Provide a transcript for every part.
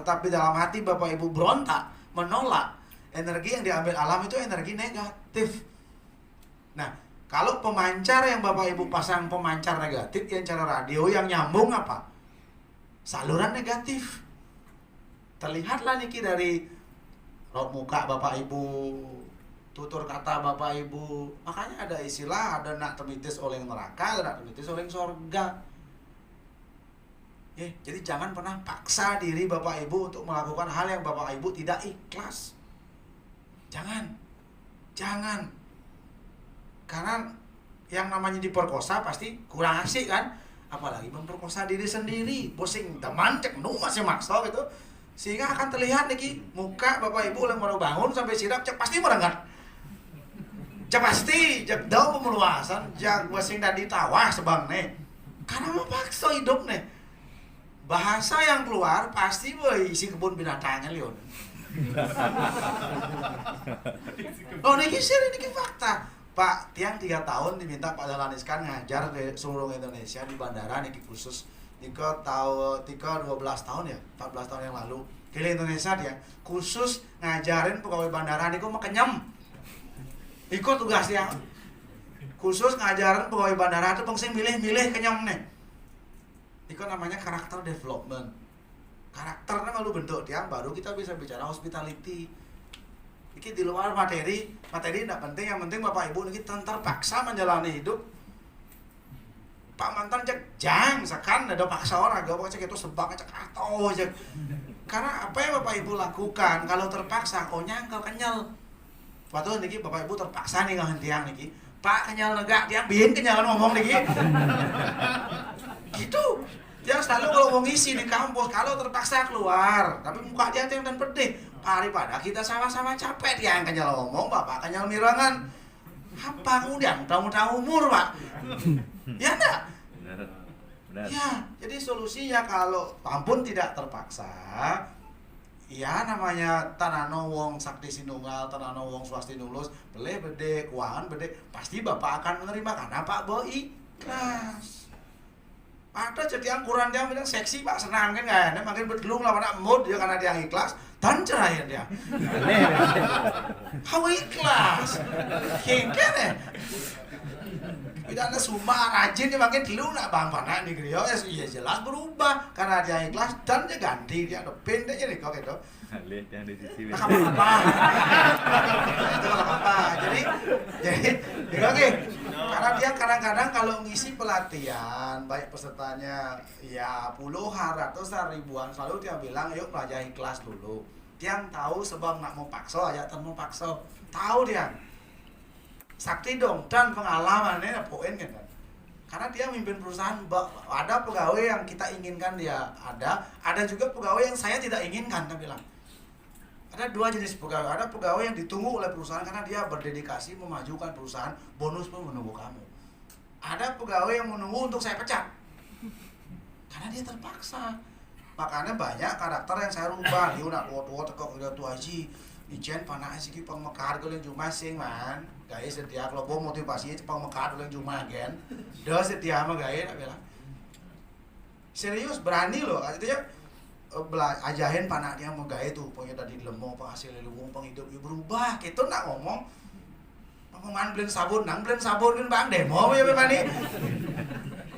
Tetapi dalam hati Bapak Ibu berontak, menolak, energi yang diambil alam itu energi negatif. Nah, kalau pemancar yang Bapak Ibu pasang pemancar negatif yang cara radio yang nyambung apa? Saluran negatif. Terlihatlah niki dari raut muka Bapak Ibu, tutur kata Bapak Ibu. Makanya ada istilah, ada nak temitis oleh neraka, ada nak temitis oleh sorga. Jadi jangan pernah paksa diri Bapak Ibu untuk melakukan hal yang Bapak Ibu tidak ikhlas. Jangan. Karena yang namanya diperkosa pasti kurang asik kan. Apalagi memperkosa diri sendiri. Pusing teman cek nu masih maksa gitu. Sehingga akan terlihat niki muka Bapak Ibu yang baru bangun sampai sirap cek pasti merenggat. Cek pasti cek daun pemeluasan cek pusing tadi tawa sebang nih. Karena memaksa hidup nih. Bahasa yang keluar pasti isi kebun binatangnya lion. Oh niki fakta. Pak Tiang 3 tahun diminta Pak Dahlan Iskan ngajar di seluruh Indonesia di bandara niki khusus. Tika 12 tahun ya, 14 tahun yang lalu di Indonesia dia khusus ngajarin pegawai bandara niku makenyem. Ikut tugasnya khusus ngajarin pegawai bandara itu pengsi milih-milih kenyem nih. Itu namanya karakter development. Karakternya kalau bentuk tiang baru kita bisa bicara hospitality. Ini di luar materi tidak penting, yang penting Bapak Ibu ini terpaksa menjalani hidup. Pak mantan cek jang sekan ada paksa orang gak cek itu sebab cek atau cek. Karena apa yang Bapak Ibu lakukan kalau terpaksa nyangkal kenyal. Waktu niki Bapak Ibu terpaksa nih ngahen tiang niki. Pak kenyal negak tiang bikin kenyalan ngomong niki. Gitu. Dia selalu kalau mau ngisi di kampus, kalau terpaksa keluar, tapi muka dia yang dan pedih. Daripada kita sama-sama capek, dia yang kenyal ngomong, Bapak kenyal mirangan. Apa kemudian? Mudah-mudahan umur, Pak. Ya enggak? Benar. Ya, jadi solusinya kalau ampun tidak terpaksa, ya namanya tanano wong sakti sinunggal, tanano wong swasti nulus, beli bede, keuangan bede, pasti Bapak akan menerima karena Pak Boi ikhlas. Ada jadi yang kurang dia bilang seksi Pak senang kan nggak ya, makin berdelung lah pada mood dia karena dia ikhlas dan cerai dia. Kau ikhlas, kengken ya. Anda sumah rajin dia makin dulu nak bang panak nih Rio ya jelas berubah karena dia ikhlas dan dia ganti dia ada pendeknya nih kok gitu. Lihat yang di sisi. Apa? Itu apa? Jadi oke. Karena dia kadang-kadang kalau ngisi pelatihan baik pesertanya ya puluhan, ratusan, ribuan selalu dia bilang yuk pelajarin kelas dulu. Dia tahu sebab nak mau paksa aja mau paksa. Tahu dia. Sakti dong dan pengalamannya poin kan. Karena dia mimpin perusahaan, ada pegawai yang kita inginkan dia ada juga pegawai yang saya tidak inginkan dia bilang. Ada dua jenis pegawai, ada pegawai yang ditunggu oleh perusahaan karena dia berdedikasi memajukan perusahaan, bonus pun menunggu kamu. Ada pegawai yang menunggu untuk saya pecat, karena dia terpaksa. Makanya banyak karakter yang saya rubah, dia udah tua tekok udah tua haji, ijen panah sih pang mekar kalau cuma sing man, guys setia kalau bom motivasinya pang mekar kalau cuma gen, dah setia sama guys, bilang serius berani loh, artinya ajahin panak dia mau gaya tuh pokoknya tadi lemong penghasil luwung penghidup ya berubah gitu nak ngomong pengeman blend sabun kan bang demo ya bang nih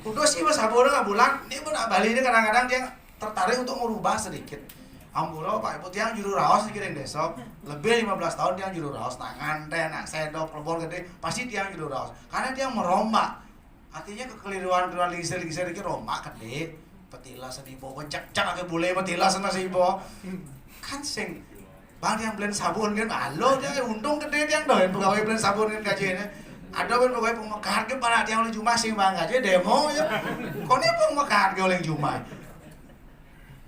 udah sih mas sabun nggak bulan ini pun Bali ini kadang-kadang dia tertarik untuk merubah sedikit ambulo pak ibu tiang juru raos dikirim besok lebih 15 tahun dia juru raos tangan teh nak sendok pelebor gede pasti dia juru raos karena dia merombak artinya kekeliruan lingsir dikit rombak gede petila senipo cek agak boleh petila sana senipo kan sing bang yang blend sabun kan halo dia untung gede dia doyan pegawai blend sabun kan gajinya ada pegawai pemekar ke para tiang oleh Jumat sing bang gaji demo ya kok ini pemekar ke oleh Jumat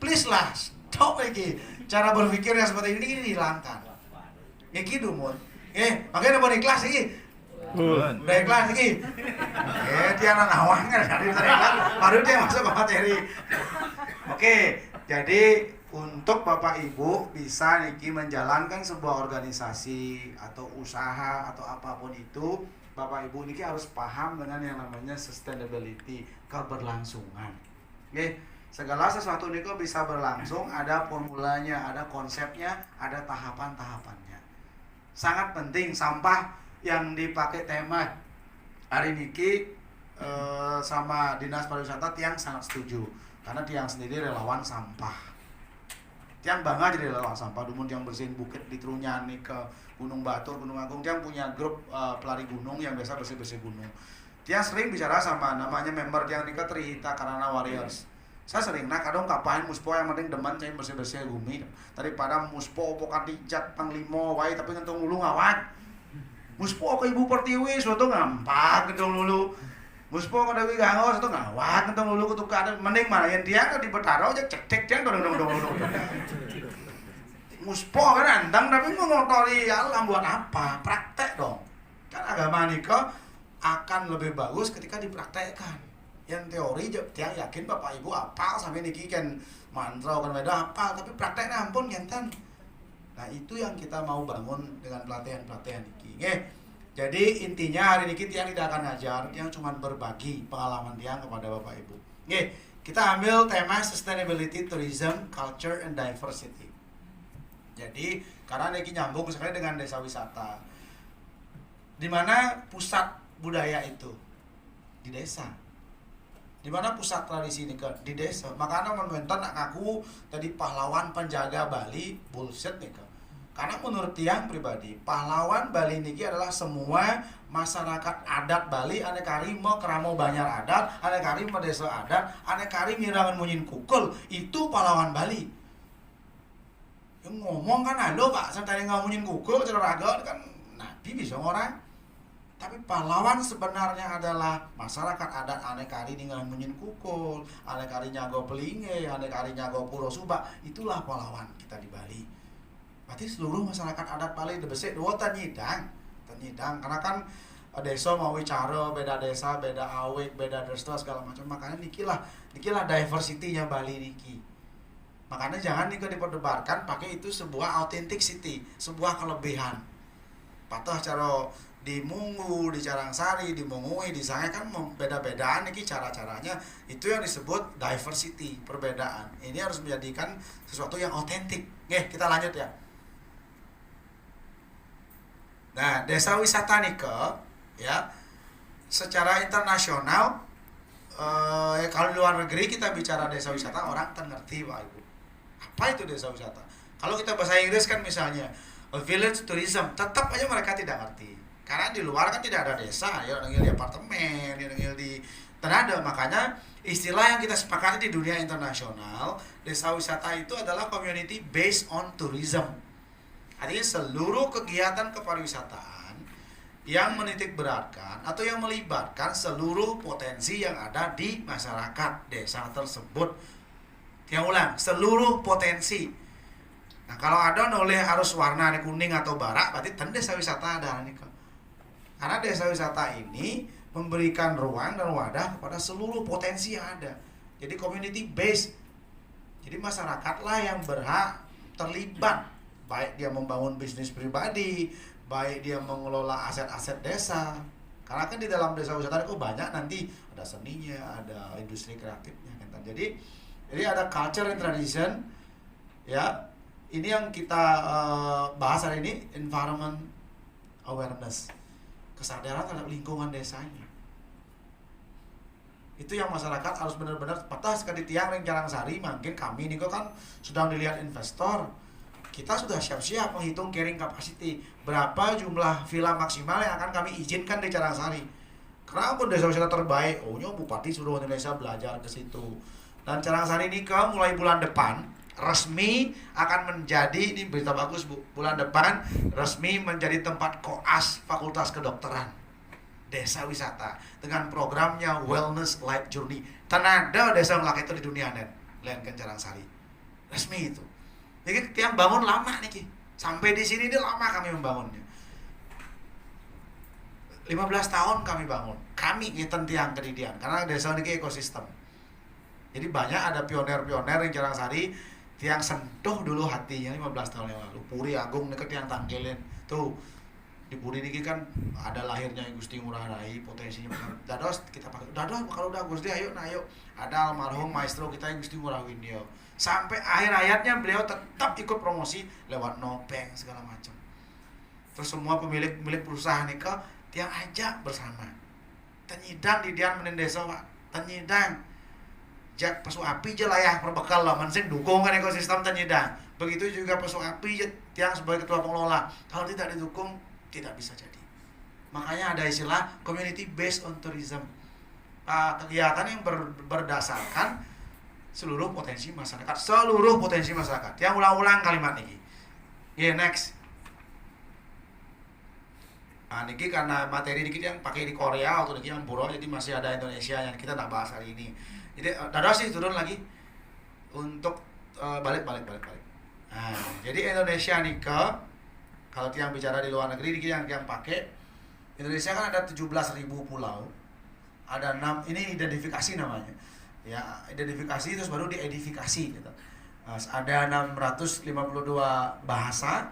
please lah stop lagi cara berpikir yang seperti ini dihilangkan ya gitu mon makanya mau ikhlas lagi baiklah lagi dia anak awang kan baru dia masuk ke materi oke jadi untuk Bapak Ibu bisa Niki menjalankan sebuah organisasi atau usaha atau apapun itu Bapak Ibu Niki harus paham dengan yang namanya sustainability keberlangsungan segala sesuatu Niko bisa berlangsung ada formulanya ada konsepnya ada tahapan-tahapannya sangat penting sampah yang dipakai tema hari niki sama Dinas Pariwisata Tiang sangat setuju karena Tiang sendiri relawan sampah Tiang bangga jadi relawan sampah dumun yang bersihin bukit di Trunyan nih ke Gunung Batur, Gunung Agung Tiang punya grup pelari gunung yang biasa bersih-bersih gunung Tiang sering bicara sama namanya member Tiang nika Trihita Karana Warriors saya sering kadang kapain muspo yang penting demen saya bersih-bersih bumi daripada muspo pokan dijat panglimo wae tapi ngentung ulu ngawat muspo ke Ibu Pertiwi suatu ngampak ngentong lulu muspo ke Dewi Ganggo suatu ngawak ngentong lulu ketukar mending mana yang dia kan di Betaro aja cek dia dong muspo kan antang tapi mengotori alam buat apa praktek dong kan agama nikah akan lebih bagus ketika dipraktekkan yang teori Tiang yakin Bapak Ibu apal sampai niki kan mantra kan beda apal tapi prakteknya ampun ngenten. Nah itu yang kita mau bangun dengan pelatihan-pelatihan niki. Jadi intinya hari ini Tiang tidak akan ngajar, Tiang cuma berbagi pengalaman Tiang kepada Bapak Ibu. Kita ambil tema sustainability, tourism, culture, and diversity. Jadi karena niki nyambung sekali dengan desa wisata. Di mana pusat budaya itu? Di desa. Di mana pusat tradisi ini kan di desa. Makanya menonton nak ngaku tadi pahlawan penjaga Bali bullshit nih kan. Karena menurut Tiang pribadi, pahlawan Bali niki adalah semua masyarakat adat Bali ane kari mau keramo banyar adat, ane kari mau desa adat, ane kari mirangan munyin kukul, itu pahlawan Bali. Yang ngomong kan halo Pak, sampai ngomongin kukul cara raga kan nabi bisa orang. Tapi pahlawan sebenarnya adalah masyarakat adat ane kari dengan munyin kukul, ane kari nyago pelinge, ane kari nyago puro subak, itulah pahlawan kita di Bali. Berarti seluruh masyarakat adat Bali dibesek dua tanyidang, karena kan desa mau bicara beda desa, beda awik, beda desa segala macam. Makanya nikilah diversity-nya Bali niki. Makanya jangan nika diperdebatkan pakai itu sebuah authenticity, sebuah kelebihan. Patuh cara di Mungu, di Carangsari, di Mungui, di Sangai kan beda-bedaan niki cara-caranya. Itu yang disebut diversity, perbedaan. Ini harus menjadikan sesuatu yang otentik. Kita lanjut ya. Nah, desa wisata nika ya. secara internasional, kalau di luar negeri kita bicara desa wisata, orang ngerti Pak Ibu. Apa itu desa wisata? Kalau kita bahasa Inggris kan misalnya village tourism, tetap aja mereka tidak ngerti. Karena di luar kan tidak ada desa, ya nengil di apartemen, ya nengil di tenada. Makanya istilah yang kita sepakati di dunia internasional, desa wisata itu adalah community based on tourism. Artinya seluruh kegiatan kepariwisataan yang menitik beratkan atau yang melibatkan seluruh potensi yang ada di masyarakat desa tersebut. Yang ulang, seluruh potensi. Nah kalau ada oleh arus warna kuning atau barak, berarti desa wisata ada nih. Karena desa wisata ini memberikan ruang dan wadah kepada seluruh potensi yang ada. Jadi community based. Jadi masyarakatlah yang berhak terlibat, baik dia membangun bisnis pribadi, baik dia mengelola aset-aset desa. Karena kan di dalam desa wisata itu banyak nanti ada seninya, ada industri kreatifnya. Jadi ada culture and tradition, ya. Ini yang kita bahas hari ini, environment awareness. Kesadaran terhadap lingkungan desanya. Itu yang masyarakat harus benar-benar patah sekali tiang ring Carangsari. Mungkin kami ini kan sedang dilihat investor. Kita sudah siap-siap menghitung carrying capacity. Berapa jumlah villa maksimal yang akan kami izinkan di Carangsari. Karena pun desa wisata terbaik. Bupati seluruh Indonesia belajar ke situ. Dan Carangsari ini mulai bulan depan resmi akan menjadi, ini berita bagus Bu, bulan depan resmi menjadi tempat koas Fakultas Kedokteran desa wisata dengan programnya Wellness Life Journey. Tenada desa melak itu di dunia lain kan Carangsari resmi itu. Jadi tiang bangun lama nih sampai di sini ini lama kami membangunnya. 15 tahun kami bangun. Kami ngiten tiang kedidian karena desa ini ekosistem. Jadi banyak ada pioner-pioner yang Carangsari tiang sentuh dulu hatinya 15 tahun yang lalu. Puri Agung nih tiang tangkelin. Tuh di Puri ini kan ada lahirnya Gusti Ngurah Rai, potensinya benar. Dados kita pakai. Dados kalau udah Gusti ayo. Ada almarhum maestro kita yang Gusti Ngurah Windio. Sampai akhir hayatnya beliau tetap ikut promosi lewat nopeng segala macam. Terus semua pemilik perusahaan ini tiang ajak bersama. Tenyidang di dian menen desa Pak. Tenyidang jak pesu api je layah perbekal lah mensing dukung kan ekosistem Tenyidang. Begitu juga pesu api tiang sebagai ketua pengelola. Kalau tidak didukung tidak bisa jadi. Makanya ada istilah community based on tourism. Kegiatan yang berdasarkan seluruh potensi masyarakat. Yang ulang-ulang kalimat ini. Next. Niki karena materi dikit yang pakai di Korea atau niki yang buruk, jadi masih ada Indonesia yang kita nak bahas hari ini. Jadi dados sih turun lagi untuk balik. Nah, jadi Indonesia nih kalau yang bicara di luar negeri yang pakai Indonesia kan ada 17.000 pulau. Ada 6, ini identifikasi namanya. Ya, identifikasi terus baru diedifikasi gitu. Nah, ada 652 bahasa,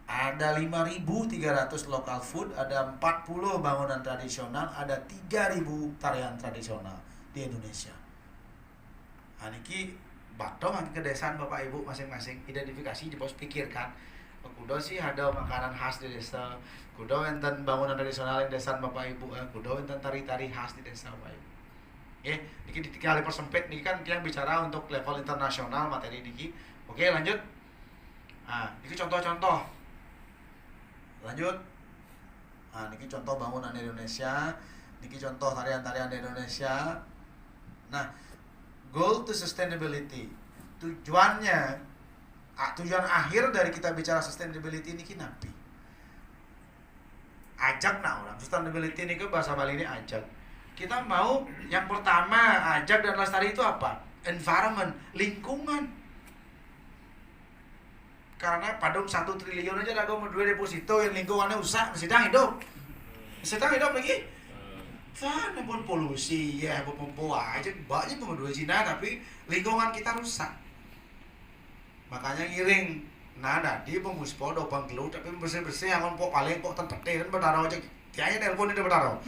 ada 5.300 local food, ada 40 bangunan tradisional, ada 3.000 tarian tradisional di Indonesia. Niki batong kedesaan Bapak Ibu masing-masing identifikasi di pos pikirkan. Kudo sih ada makanan khas di desa. Kudo enten bangunan tradisional di desa Bapak Ibu. Kudo enten tari-tari khas di desa Bapak Ibu. Niki dikali persempit niki kan yang bicara untuk level internasional materi niki. Oke, lanjut. Niki contoh-contoh. Lanjut. Niki contoh bangunan di Indonesia. Niki contoh tarian-tarian di Indonesia. Nah, goal to sustainability. Tujuan akhir dari kita bicara sustainability ini napi. Ajak orang. Sustainability ini ke bahasa Bali ini ajak. Kita mau yang pertama ajak dan lestari itu apa? Environment, lingkungan. Karena padung 1 triliun aja dago mau 2 deposito yang lingkungannya sedang hidup lagi. Sana pun polusi ya, aja banyak pemodal Cina tapi lingkungan kita rusak. Makanya ngiring di pemuspo do bangkelu tapi bersih-bersih akan pok paling pok tentek berdarah aja. Tianya telepon itu berdarah.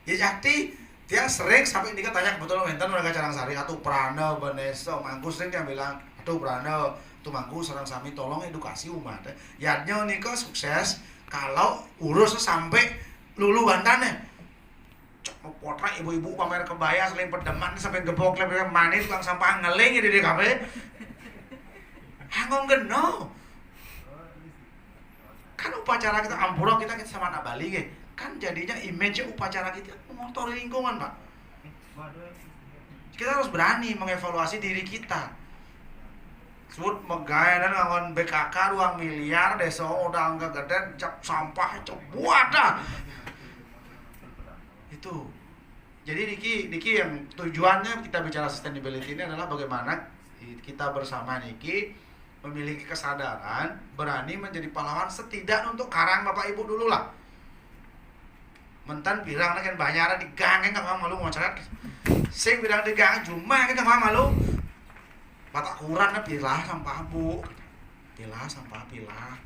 Ya jadi dia sering sampai ini tanya kebetulan enten warga Carangsari atau Prana Beneso Mangku sering dia bilang aduh Prana tuh Mangku sareng sami tolong edukasi umat. Yadnya nih kok sukses kalau urus sampai lulu Banten cok potret ibu-ibu pamer kebaya selain pedeman sampai gebok lebih manis tukang sampah ngeling di kafe ngomong geno kan upacara kita ampura kita sama anak Bali kan jadinya image upacara kita mengotori lingkungan Pak. Kita harus berani mengevaluasi diri kita. Sebut megaya dan ngangon BKK 2 miliar desa udah enggak gede cak sampah cak buat dah. Itu. Jadi Niki yang tujuannya kita bicara sustainability ini adalah bagaimana kita bersama Niki memiliki kesadaran, berani menjadi pahlawan setidaknya untuk karang Bapak Ibu dulu lah. Mentan bilang kan banyak di gang kan nggak malu mau cerat. Sing bilang di gang cuma kan nggak malu. Batak kurang kan pilah sampah Bu, pilah sampah pilah.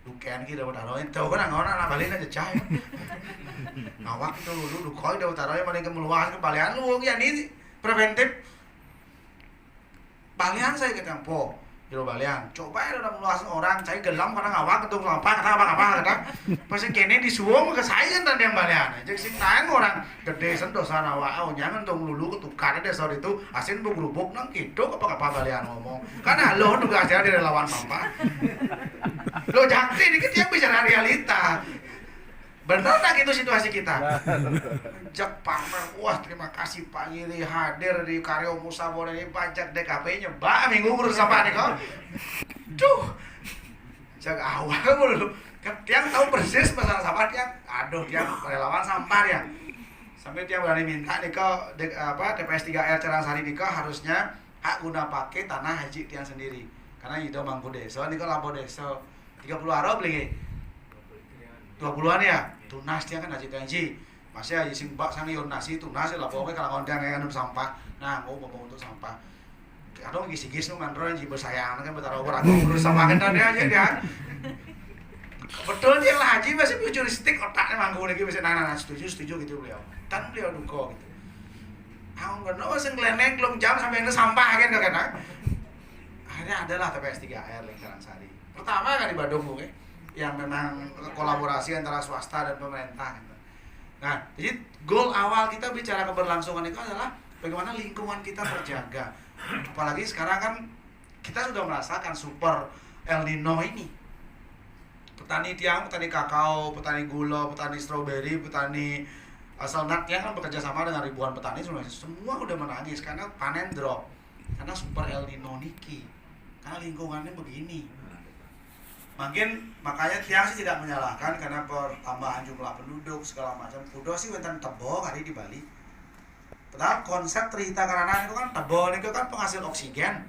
Duken kita udah taruhin, tahu kan anak balik aja cah. Ngawak itu lu koi udah taruhin paling kemeluas kebalian lu ya ini preventif. Balian saya ke tempo. Kilo balian, coba ya udah meluas orang, saya gelam karena ngawak ketung sampah, kata apa pasti kene disuung ke saya kan yang balian, jadi sing tayang orang gede sendosa nawa, oh jangan dong lulu ketukar deh soal itu, asin bu gerubuk nang gitu apa balian ngomong, karena lo juga aja di relawan sampah, lo jakti dikit yang bicara realita, bener tak itu situasi kita? Jepang, wah terima kasih Pak Giri hadir di Karyo Musabor ini pajak DKP-nya, Mbak minggu ngurus apa nih kok? Duh, jaga awal dulu. Tiang tahu persis masalah sampah tiang, aduh tiang relawan sampah ya. Sampai tiang berani minta nih kok TPS 3R Cerangsari nih kok harusnya hak guna pakai tanah haji tiang sendiri. Karena itu mangku desa, nih kok labo desa 30 aro beli 20-an ya, tunas tiang kan haji haji. Masih aja sing bak sang yon nasi tunas lah pokoknya kalau kondang yang sampah. Nah, ngomong untuk sampah. Kadang gisi-gis nu mandro yang bersayang kan betara orang ngurus sampah kan dia aja dia. Betul dia lah haji masih futuristik otaknya manggung lagi masih nana setuju gitu beliau. Tan beliau duko gitu. Aku nggak tahu sing gleneng belum jam sampai itu sampah kan kadang. Akhirnya adalah TPS 3R Lingkaran Sari. Pertama kan di Bandung yang memang kolaborasi antara swasta dan pemerintah. Nah, jadi goal awal kita bicara keberlangsungan itu adalah bagaimana lingkungan kita terjaga. Apalagi sekarang kan kita sudah merasakan super El Nino ini. Petani tiang, petani kakao, petani gula, petani stroberi, petani asal nut yang kan bekerja sama dengan ribuan petani semua udah menangis karena panen drop. Karena super El Nino niki. Karena lingkungannya begini. Makanya tiang sih tidak menyalahkan karena pertambahan jumlah penduduk segala macam. Kudo sih wenten tebo kali di Bali. Padahal konsep Trihita Karana itu kan tebo itu kan penghasil oksigen,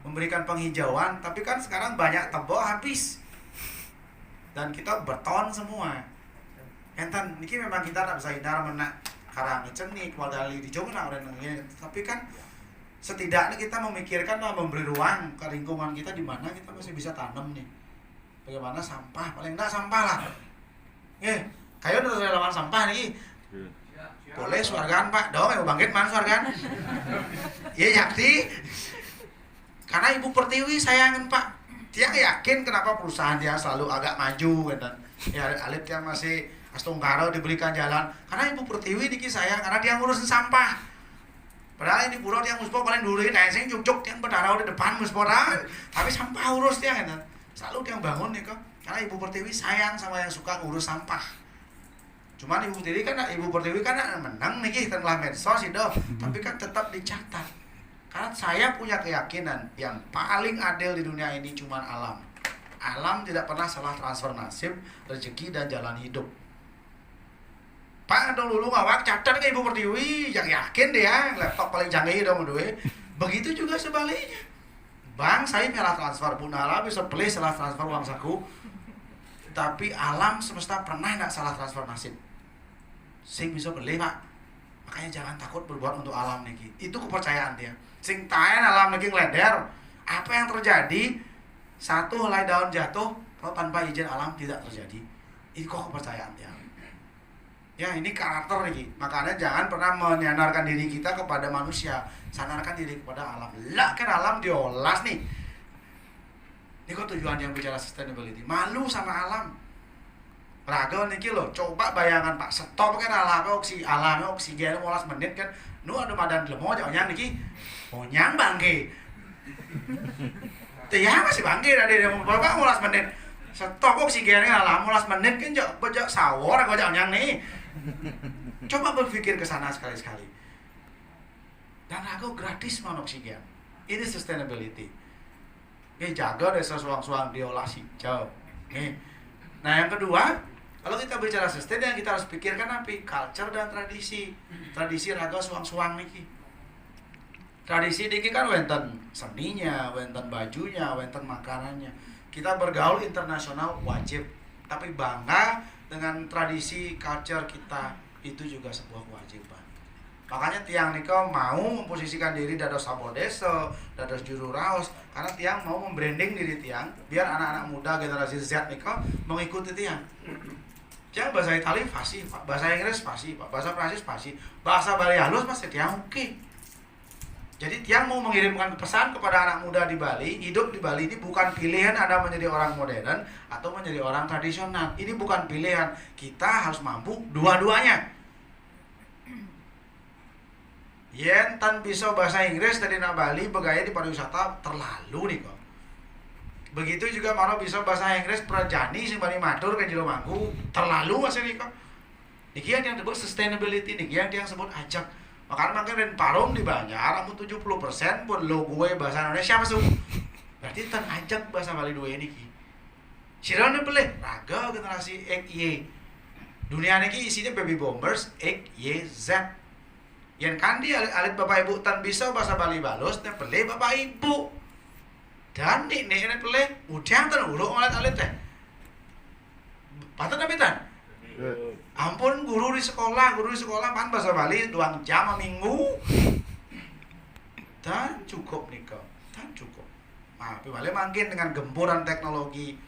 memberikan penghijauan. Tapi kan sekarang banyak tebo habis dan kita beton semua. Enten, niki memang kita tak bisa hindar menak karang cenik, wadali di jongna orang nengin. Tapi kan setidaknya kita memikirkan memberi ruang ke lingkungan kita di mana kita masih bisa tanam nih. Bagaimana sampah, paling enggak sampah lah. Kayak udah relawan sampah nih. Boleh suargaan Pak, dong yang bangkit mana suargaan? Iya yakti. Karena Ibu Pertiwi sayangin Pak. Dia yakin kenapa perusahaan dia selalu agak maju kan. Ya Alip yang masih Astungkaro diberikan jalan. Karena Ibu Pertiwi diki sayang karena dia ngurusin sampah. Padahal ini pulau dia muspo paling dulu ini sing juk-juk yang berdarah di depan musporan. Tapi sampah urus dia kan. Selalu dia bangun nih kok. Karena Ibu Pertiwi sayang sama yang suka ngurus sampah. Cuman Ibu Pertiwi kan menang nih setelah medsos itu, tapi kan tetap dicatat. Karena saya punya keyakinan yang paling adil di dunia ini cuma alam. Alam tidak pernah salah transfer nasib, rezeki dan jalan hidup. Pak dulu ngawak catat ke Ibu Pertiwi, yang yakin dia laptop paling canggih dong duit. Begitu juga sebaliknya. Bang, saya salah transfer Bunala bisa beli salah transfer uang saku. Tapi alam semesta pernah enggak salah transfer nasib. Sing bisa beli Pak. Makanya jangan takut berbuat untuk alam niki. Itu kepercayaan dia. Sing taen alam niki ngeleder. Apa yang terjadi? Satu helai daun jatuh, kalau tanpa izin alam tidak terjadi. Itu kok kepercayaan dia. Ya ini karakter niki. Makanya jangan pernah menyandarkan diri kita kepada manusia. Sandarkan diri kepada alam. Lah kan alam diolas nih. Ini kok tujuan yang bicara sustainability. Malu sama alam. Raga niki lho, coba bayangan Pak, stop kan alame oksigen 15 menit kan. Nu ada madan lemo nyang niki. Nyang bangke. Tiang masih bangke dari Bapak 15 menit. Stop oksigennya lah 15 menit kan jok sawor aku nyang nih. Coba berpikir ke sana sekali-sekali. Dan aku gratis mau oksigen. Ini sustainability. Jaga desa suang-suang diolah hijau. Nah yang kedua, kalau kita bicara sustain yang kita harus pikirkan apa? Culture dan tradisi. Tradisi raga suang-suang niki. Tradisi niki kan wenten seninya, wenten bajunya, wenten makanannya. Kita bergaul internasional wajib, tapi bangga dengan tradisi culture kita itu juga sebuah kewajiban. Makanya tiang niko mau memposisikan diri dados sabodesa, dados juru raos, karena tiang mau membranding diri tiang biar anak-anak muda generasi Z niko mengikuti tiang. Tiang bahasa Italia fasih, Pak. Bahasa Inggris fasih, Pak. Bahasa Prancis fasih, bahasa Bali halus masih tiang oke. Jadi tiang mau mengirimkan pesan kepada anak muda di Bali, hidup di Bali ini bukan pilihan Anda menjadi orang modern atau menjadi orang tradisional. Ini bukan pilihan, kita harus mampu dua-duanya. Yen tan bisa bahasa Inggris dari nak Bali bergaya di pariwisata terlalu nih kok. Begitu juga mau bisa bahasa Inggris prajani sing bani matur ke jero mangku terlalu masih nih kok. Niki yang disebut sustainability, niki yang sebut ajak. Makanya dan parum di Banjar, amun 70% pun lo gue bahasa Indonesia masuk. Berarti tan ajak bahasa Bali dua ini ki. Sirane boleh raga generasi X Y. Dunia ini isinya baby boomers X Y Z. Yang kandi alit bapak ibu tan bisa bahasa Bali balus, dan boleh bapak ibu. Dan nih boleh udah tan uruk alit teh. Patut tapi tan. Ampun guru di sekolah pan bahasa Bali 2 jam minggu. Dan cukup nih kok, dan cukup. Nah, Bali makin dengan gempuran teknologi.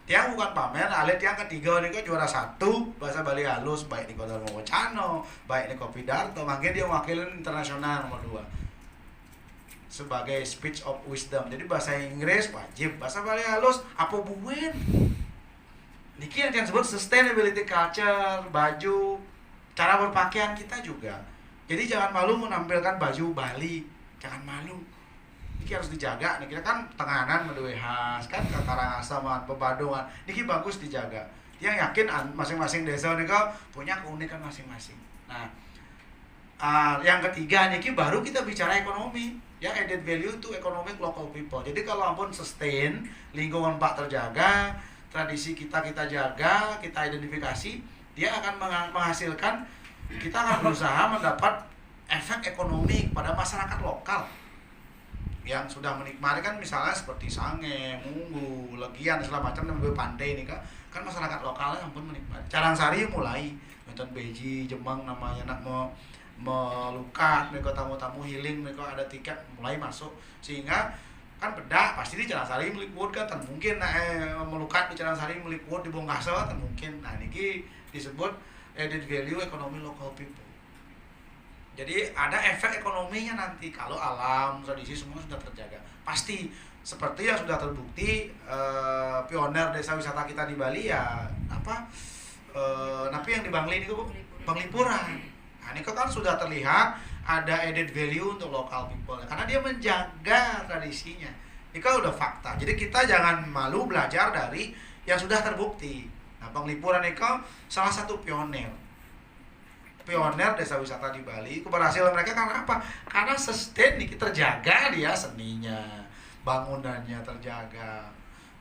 Tiang bukan pamer, alit yang ketiga nih kok juara 1 bahasa Bali halus, baik di Kota Mowocano, baik di Kopi Darto, makin dia wakilin internasional nomor 2. Sebagai speech of wisdom. Jadi bahasa Inggris wajib, bahasa Bali halus apa buin? Niki yang disebut sustainability culture, baju, cara berpakaian kita juga. Jadi jangan malu menampilkan baju Bali, jangan malu. Niki harus dijaga. Niki kan tenganan menduwe khas, kan Karangasem, Pebadongan. Niki bagus dijaga. Yang yakin masing-masing desa niki punya keunikan masing-masing. Nah, yang ketiga niki baru kita bicara ekonomi. Ya added value to economic local people. Jadi kalau ampun sustain, lingkungan Pak terjaga, tradisi kita jaga, kita identifikasi, dia akan menghasilkan, kita akan berusaha mendapat efek ekonomi pada masyarakat lokal yang sudah menikmati kan misalnya seperti Sange, Munggu, Legian, segala macam dan Pandai ini kan masyarakat lokalnya ampun menikmati. Carangsari mulai, nonton Beji, Jemang namanya nak melukat, mereka tamu-tamu healing, mereka ada tiket mulai masuk sehingga kan beda pasti di Carangsari meliput kan tan mungkin melukat di Carangsari meliput di Bongkasa tan mungkin. Nah niki disebut added value ekonomi local people. Jadi ada efek ekonominya nanti kalau alam tradisi semua sudah terjaga. Pasti seperti yang sudah terbukti pioner desa wisata kita di Bali ya tapi yang di Bangli ini Penglipuran. Nah ini kan sudah terlihat ada added value untuk local people karena dia menjaga tradisinya. Ini kan udah fakta. Jadi kita jangan malu belajar dari yang sudah terbukti. Nah, Penglipuran itu salah satu pioner desa wisata di Bali. Keberhasilan mereka karena apa? Karena sustain nih terjaga dia seninya, bangunannya terjaga.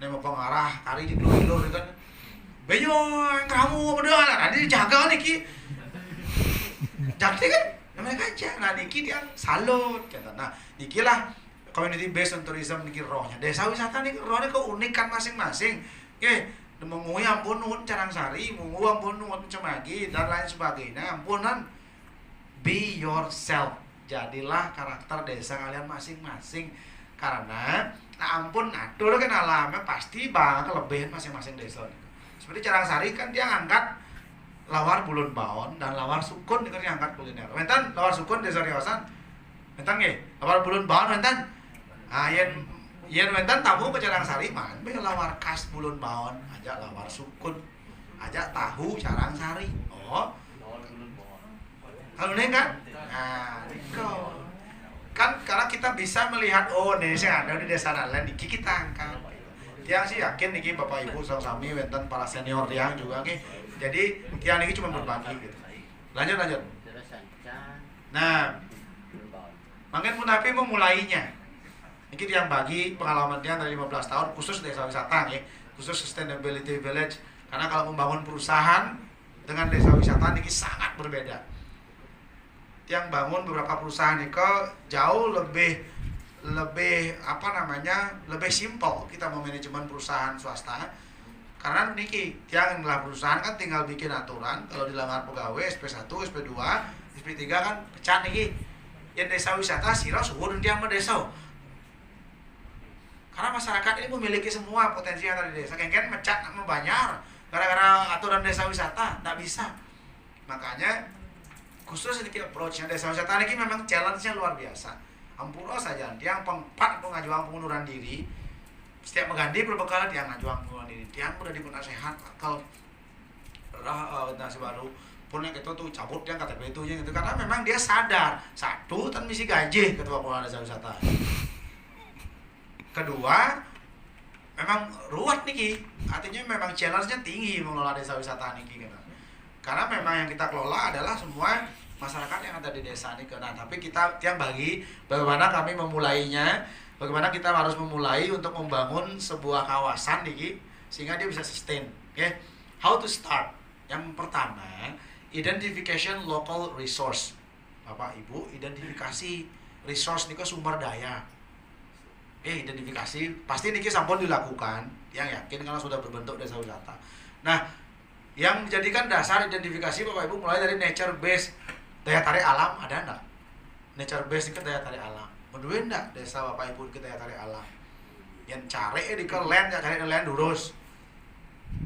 Nih mau pengarah kari di dulu kan. Beyo kamu berdua nah dijaga nih ki. Jadi kan namanya aja, nah niki dia salut kata. Nah niki lah community based on tourism niki rohnya desa wisata niki rohnya keunikan masing-masing. Oke, mengui ampun nuhun Carangsari, mengui ampun nuhun Cemagi dan lain sebagainya. Ampunan be yourself, jadilah karakter desa kalian masing-masing karena nah ampun atur kan alamnya pasti bang kelebihan masing-masing desa. Seperti Carangsari kan dia angkat lawar bulun baon dan lawar sukun itu angkat kuliner. Wenten lawar sukun desa Riausan. Wenten nggih, lawar bulun baon wenten. Ah yen wenten tamu ke Carangsari man be lawar khas bulun baon aja lawar sukun. ajak tahu carang sari. Oh, kalau ini kan, nah, kan karena kita bisa melihat Indonesia ada di desa lain, niki kita angkat. Tiang sih yakin niki Bapak Ibu sami wenten para senior tiang juga nih. Jadi tiang niki cuma berbagi gitu. Lanjut. Nah, makin Munafi memulainya. Niki tiang bagi pengalaman tiang dari 15 tahun khusus desa wisata nih, khusus sustainability village. Karena kalau membangun perusahaan dengan desa wisata niki sangat berbeda. Yang bangun beberapa perusahaan itu jauh lebih lebih simpel kita memanajemen perusahaan swasta. Karena niki tiang adalah perusahaan kan tinggal bikin aturan, kalau dilanggar pegawai SP1, SP2, SP3 kan pecat niki. Yang desa wisata sira suwun tiang desa. Karena masyarakat ini memiliki semua potensi yang ada di desa. Kengken mecat membayar gara-gara aturan desa wisata, tidak bisa. Makanya khusus ini approach-nya desa wisata ini memang challenge-nya luar biasa. Ampura saja, tiang pengpat pengajuan pengunduran diri. Setiap mengganti berbekal tiang ngajuan pengunduran diri. Tiang udah dipun sehat, kalau nasi baru pun yang itu tuh cabut tiang KTP itu gitu. Karena memang dia sadar, satu kan misi gaji ketua pengelola desa wisata. Kedua, memang ruwet nih, artinya memang challenge-nya tinggi mengelola desa wisata nih gitu. Karena memang yang kita kelola adalah semua masyarakat yang ada di desa ini. Nah, tapi kita tiang bagi bagaimana kami memulainya, bagaimana kita harus memulai untuk membangun sebuah kawasan nih, sehingga dia bisa sustain. Okay? How to start? Yang pertama, identification local resource. Bapak Ibu, identifikasi resource nih sumber daya. Identifikasi pasti niki sampun dilakukan, yang yakin karena sudah berbentuk desa wisata. Nah, yang menjadikan dasar identifikasi Bapak Ibu mulai dari nature base, daya tarik alam ada enggak? Nature base itu daya tarik alam. Menduwe enggak desa Bapak Ibu ke daya tarik alam? Yang cari di ke land, yang cari di land lurus.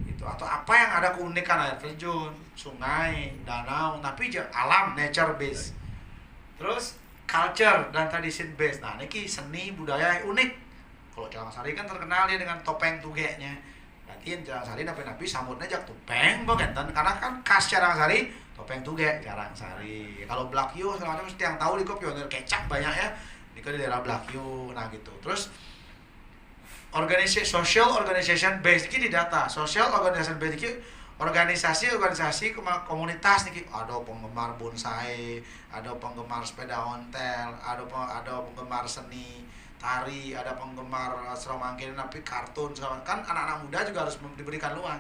Itu atau apa yang ada keunikan air terjun, sungai, danau, tapi alam nature base. Terus culture dan tradition base. Nah, niki seni budaya unik. Kalau Carangsari kan terkenal dia dengan topeng tugeknya. Nanti Carangsari napi sambutnya jak topeng bogenten karena kan khas Carangsari topeng tugek Carangsari. Kalau Blakyo segala macam mesti yang tahu di pionir kecap banyak ya. Di daerah Blakyo nah gitu. Terus social organization base iki di data. Social organization base iki organisasi komunitas nih, ada penggemar bonsai, ada penggemar sepeda ontel, ada penggemar seni tari, ada penggemar seromangkin tapi kartun kan anak-anak muda juga harus diberikan luang.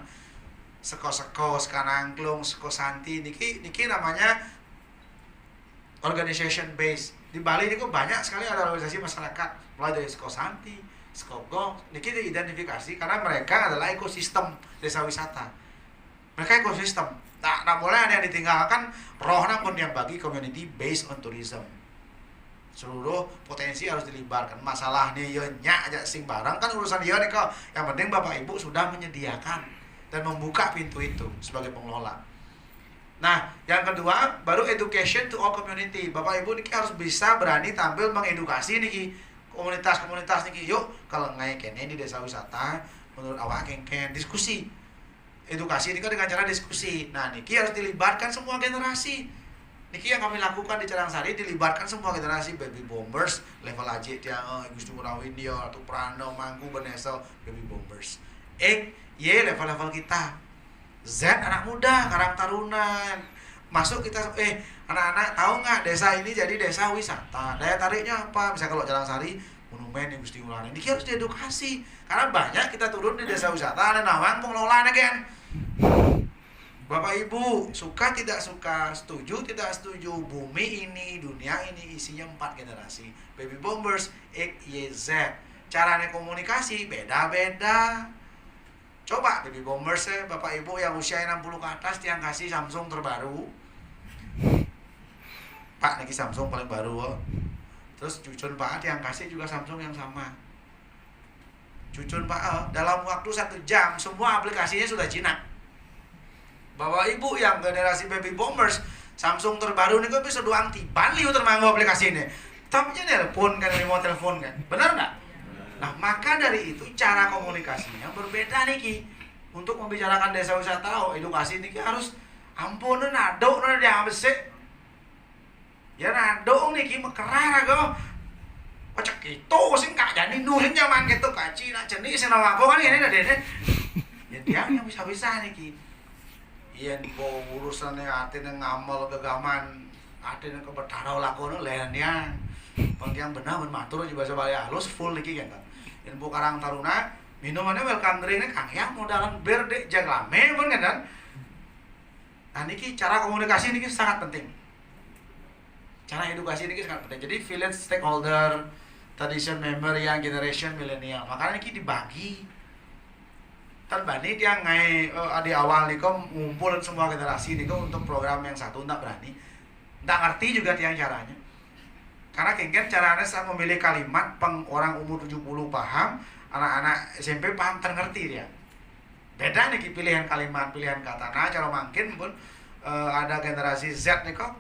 Seko sekanangklung, seko santi niki namanya organization base. Di Bali ini banyak sekali ada organisasi masyarakat mulai dari seko santi, seko gong niki diidentifikasi karena mereka adalah ekosistem desa wisata. Mereka ekosistem. Nah mulai ada yang ditinggalkan rohna pun yang bagi community based on tourism. Seluruh potensi harus dilibatkan. Masalahnya ya nyak aja sing barang kan urusan dia nih kok. Yang penting Bapak Ibu sudah menyediakan dan membuka pintu itu sebagai pengelola. Nah, yang kedua baru education to all community. Bapak Ibu nih harus bisa berani tampil mengedukasi nih komunitas-komunitas nih. Yuk kalau ngai kene di desa wisata menurut awak kengken diskusi. Edukasi ini kan dengan cara diskusi. Nah, niki harus dilibatkan semua generasi. Niki yang kami lakukan di Carangsari dilibatkan semua generasi, baby boomers, level aja dia Gusti Murawindio atau Prano, Mangku, Benesel, baby boomers. Y level-level kita. Z anak muda, Karang Taruna. Masuk kita anak-anak tahu nggak desa ini jadi desa wisata. Daya tariknya apa? Bisa kalau Carangsari monumen yang Gusti Ngurah ini harus diedukasi. Karena banyak kita turun di desa wisata ada nawang pengelolaannya kan. Bapak Ibu, suka tidak suka, setuju tidak setuju, bumi ini, dunia ini isinya 4 generasi. Baby boomers, X, Y, Z. Caranya komunikasi beda-beda. Coba baby boomers Bapak Ibu yang usia 60 ke atas yang kasih Samsung terbaru. Pak, niki Samsung paling baru. Terus cucun Pak yang kasih juga Samsung yang sama. Cucun Pak dalam waktu 1 jam semua aplikasinya sudah jinak. Bapak Ibu yang generasi baby boomers, Samsung terbaru ini kok bisa doang tiban liu termanggu aplikasi ini. Tapi telepon kan, remote telepon kan, benar nggak? Nah maka dari itu cara komunikasinya berbeda nih Ki. untuk membicarakan desa wisata, edukasi ini harus ampun nadok dia besek. Ya nadok niki mekerar aku. Pacak itu sing kak jadi nurin zaman gitu kaci nak jenis sing aku kan ini dene. Ya dia yang bisa-bisa niki. Yen po urusane atine ngamel gegaman, atine kebetarau lakone lenya. Pangkiang benar matur di bahasa Bali halus full niki kan. Yen po Karang Taruna minumannya welcome drink kang yang modalan berde jaglame pun kan. Nah niki cara komunikasi niki sangat penting. Cara edukasi ini sangat penting. Jadi village stakeholder, tradition member yang generation milenial. Makanya ini dibagi. Terbani dia ngai di awal nih ngumpul semua generasi nih untuk program yang satu nggak berani, nggak ngerti juga tiang caranya. Karena kengken caranya saya memilih kalimat orang umur 70 paham, anak-anak SMP paham terngerti dia. Beda nih pilihan kalimat, pilihan kata. Nah cara makin pun ada generasi Z nih kok.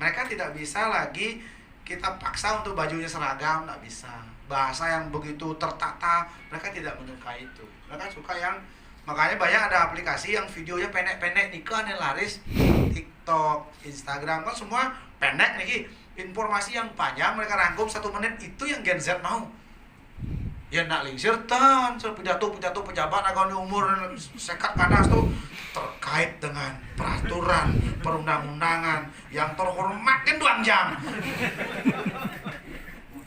Mereka tidak bisa lagi kita paksa untuk bajunya seragam, tidak bisa. Bahasa yang begitu tertata, mereka tidak menyukai itu. Mereka suka yang, makanya banyak ada aplikasi yang videonya pendek-pendek nikah yang laris, TikTok, Instagram kan semua pendek nih. Informasi yang panjang mereka rangkum 1 menit itu yang Gen Z mau. Ya nak lingsir tan, pidato pejabat agak umur sekat panas tuh terkait dengan peraturan perundang-undangan yang terhormat kan 2 jam.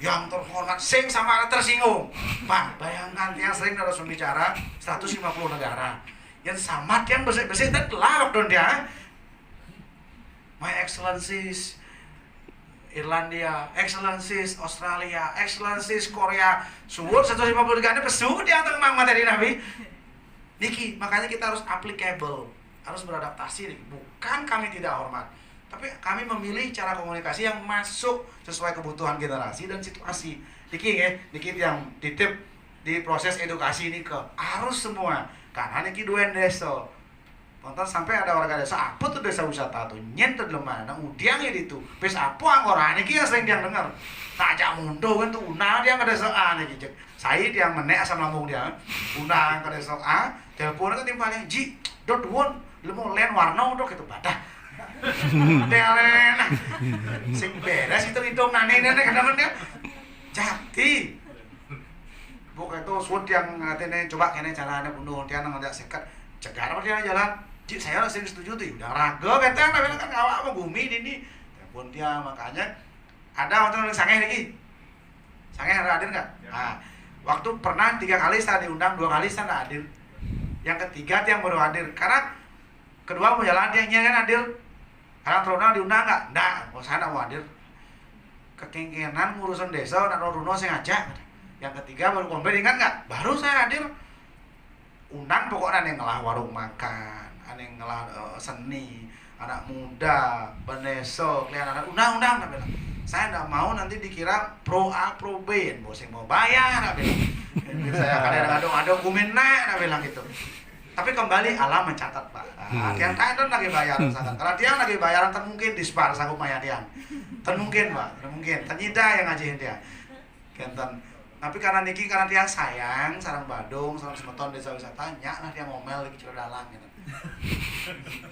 Yang terhormat sing sama tersinggung. Pak, bayangkan yang sering harus membicara 150 negara. Yang sama yang bersih-bersih dan lawak dong dia. My Excellencies Irlandia, Excellencies Australia, Excellencies Korea, suwur 150 negara pesu dia tentang materi Nabi. Niki, makanya kita harus applicable, harus beradaptasi nih. Bukan kami tidak hormat, tapi kami memilih cara komunikasi yang masuk sesuai kebutuhan generasi dan situasi. Niki ya, niki yang titip di proses edukasi ini ke harus semua. Karena niki dua desa. Nonton sampai ada warga desa, apa tuh desa wisata tuh nyentuh lemah, nah udiangnya itu, pes apa anggoran ini yang sering dia dengar, tak ajak mundo kan tuh unang dia ke desa A nih gitu, saya dia menek asam lambung dia, unang ke desa A, telepon kan timpalnya, ji, dot won, lu mau len warna dok itu badah, telen, sing beres itu nane kadang dia, jati, bukan itu suut yang artinya coba kene caranya bunuh dia nggak sekat, cegar apa dia jalan. Cik, saya sering setuju tuh, udah raga katanya, tapi kan awak mau bumi ini, telepon dia makanya ada waktu yang sange lagi, sange ada hadir nggak? Ya. Nah, waktu pernah 3 kali saya diundang, 2 kali saya nggak hadir, yang ketiga dia baru hadir, karena kedua mau jalan dia kan hadir, karena terundang diundang nggak, saya nggak mau hadir, kekengkenan ngurusan desa, nak Runo sengaja, yang ketiga baru komplain ingat nggak? Baru saya hadir, undang pokoknya yang ngelah warung makan. Yang ngelah seni, anak muda, beneso, kalian anak undang-undang, saya nggak mau nanti dikira pro A, pro B, bosing mau bayar, saya kadang aduk-aduk kumin naik, bilang gitu. Tapi kembali alam mencatat pak, yang kalian lagi bayaran, kalau dia lagi bayaran, mungkin dispar sanggup mayat dia, mungkin pak, mungkin, ternyata yang ngajiin dia, kenten. Tapi karena niki karena dia sayang, sarang Badung, sarang Semeton desa wisata, nyak lah dia ngomel lagi cerita dalang gitu.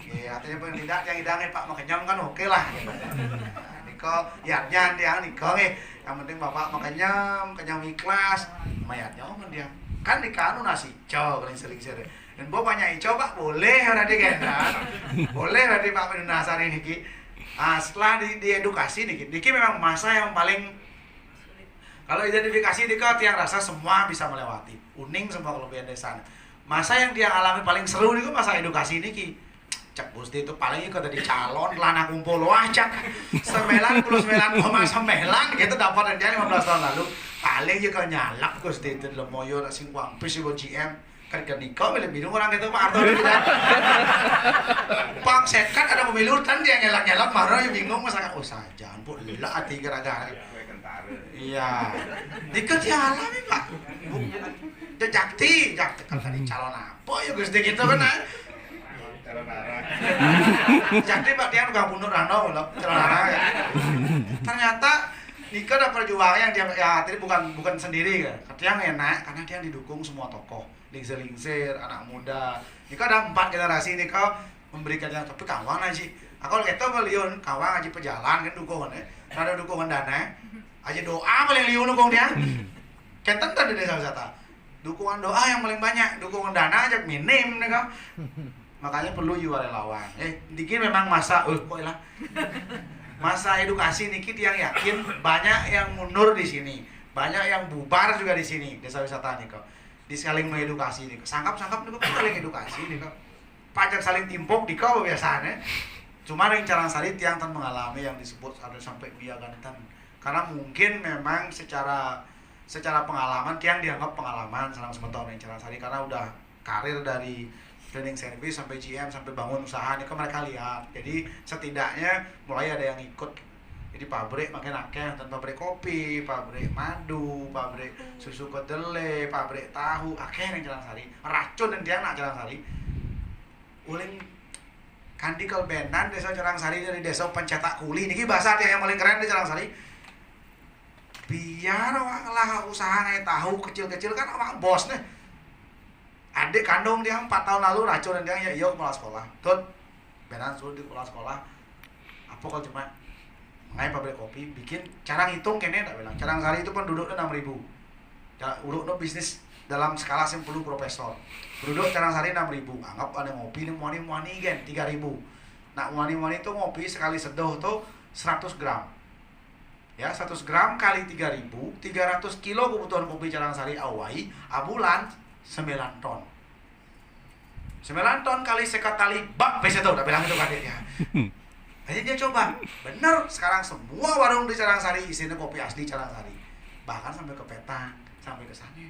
Iya, artinya pun tidak yang hidangnya Pak Makenyong kan oke lah gitu. Nah, niko, yatnya dia niko nih, yang penting Bapak Makenyong, kenyang ikhlas, mayatnya om dia. Kan di kanu nasi cow, kalian sering-sering. Dan bapaknya ijo Pak boleh berarti kan? Boleh berarti Pak Pendunasari niki. Ah, setelah diedukasi niki memang masa yang paling kalau identifikasi Dika tiang rasa semua bisa melewati, uning semua kelebihan desa. Masa yang dia alami paling seru nih masa edukasi niki. Cek Gusti itu paling ikut dari calon lana kumpul wah cak 99,9 gitu dapat dia 15 tahun lalu. Paling juga nyalak Gusti itu lo moyo sing wampis ibu GM kan kenikah milih minum orang itu Pak Arto gitu. Pak sekat ada pemilu kan dia nyelak-nyelak marah bingung masakan oh saja ampun lila hati gara-gara. Iya, dikit dia alami Pak. Jakti kan tadi calon apa ya Gusti gitu kan? Calon arah. Jakti Pak dia nggak bunuh Rano loh calon arah. Ternyata nikah ada perjuangan yang dia ya tadi bukan sendiri kan. Dia enak karena dia didukung semua tokoh. lingsir-lingsir, anak muda. Ini kau ada 4 generasi ini kau memberikannya, tapi kawang aja. Aku itu ngeliun kawang aja pejalan kan dukungan ada dukungan dana aja doa paling liun dukung dia. Kenten tadi desa wisata. Dukungan doa yang paling banyak, dukungan dana aja minim nih kau. Makanya perlu juga relawan. Dikit memang masa, kok lah. Masa edukasi niki yang yakin banyak yang mundur di sini, banyak yang bubar juga di sini desa wisata nih kok. Di saling mengedukasi nih, sangkap nih kok saling edukasi nih kok. Pajak saling timpuk di kau biasanya. Cuma yang Carangsari tiang tan mengalami yang disebut ada sampai biagantan. Karena mungkin memang secara pengalaman tiang dianggap pengalaman salam semeton yang Carangsari karena udah karir dari cleaning service sampai GM sampai bangun usaha ini kan mereka lihat. Jadi setidaknya mulai ada yang ikut. Jadi pabrik makin akeh, dan pabrik kopi, pabrik madu, pabrik susu kedelai, pabrik tahu, akeh yang Carangsari. Racun dan dia nak Carangsari. Uling kandikal benan desa Carangsari dari desa pencetak kuli. Niki bahasa dia yang paling keren di Carangsari. Biar orang lah usaha ngai tahu kecil-kecil kan orang bos nih. Adik kandung dia 4 tahun lalu racun dan dia ya iya kepala sekolah. Tut, benar suruh di kepala sekolah. Apa kalau cuma ngai pabrik kopi bikin cara ngitung kene tak bilang. Carangsari itu penduduknya 6.000. Urut bisnis dalam skala 10 profesor. Penduduk Carangsari 6.000. Anggap ada ngopi nih muani kan 3.000. Nah muani itu ngopi sekali seduh tuh 100 gram. Ya 100 gram kali 3.000, 300 kilo kebutuhan kopi Carangsari awai abulan 9 ton. 9 ton kali sekat tali bak bisa tuh udah bilang itu kan dia. Jadi dia coba, bener sekarang semua warung di Carangsari isinya kopi asli Carangsari. Bahkan sampai ke Petang, sampai ke sana.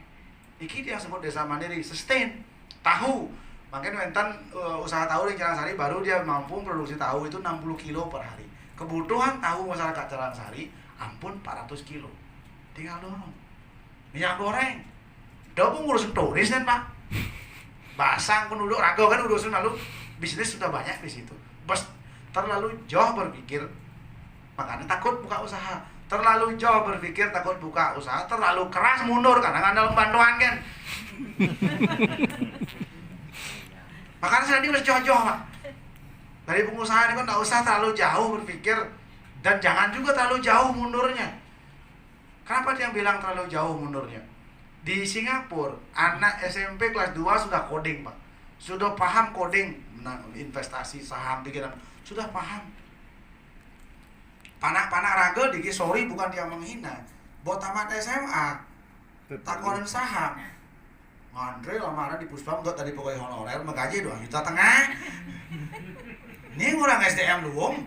Iki dia sebut desa mandiri, sustain, tahu. Makanya mentan usaha tahu di Carangsari baru dia mampu produksi tahu itu 60 kilo per hari. Kebutuhan tahu masyarakat Carangsari ampun 400 kilo. Tinggal dorong. Minyak goreng. Dia pun ngurusin turis kan Pak. Basang penduduk Rago kan urusan lalu bisnis sudah banyak di situ. Bos terlalu jauh berpikir, makanya takut buka usaha. Terlalu jauh berpikir takut buka usaha. Terlalu keras mundur karena ngandal bantuan kan. Makanya saya harus jauh-jauh Pak. Dari pengusaha ini kan tak usah terlalu jauh berpikir dan jangan juga terlalu jauh mundurnya. Kenapa dia bilang terlalu jauh mundurnya? Di Singapura, anak SMP kelas 2 sudah coding Pak. Sudah paham coding, investasi, saham, pikiran. Sudah paham. Panak-panak raga diki sorry bukan dia menghina. Buat tamat SMA, takonan saham. Ngandre lamaran di Puspam untuk tadi pokoknya honorer, menggaji 2,5 juta. Ini orang SDM doang.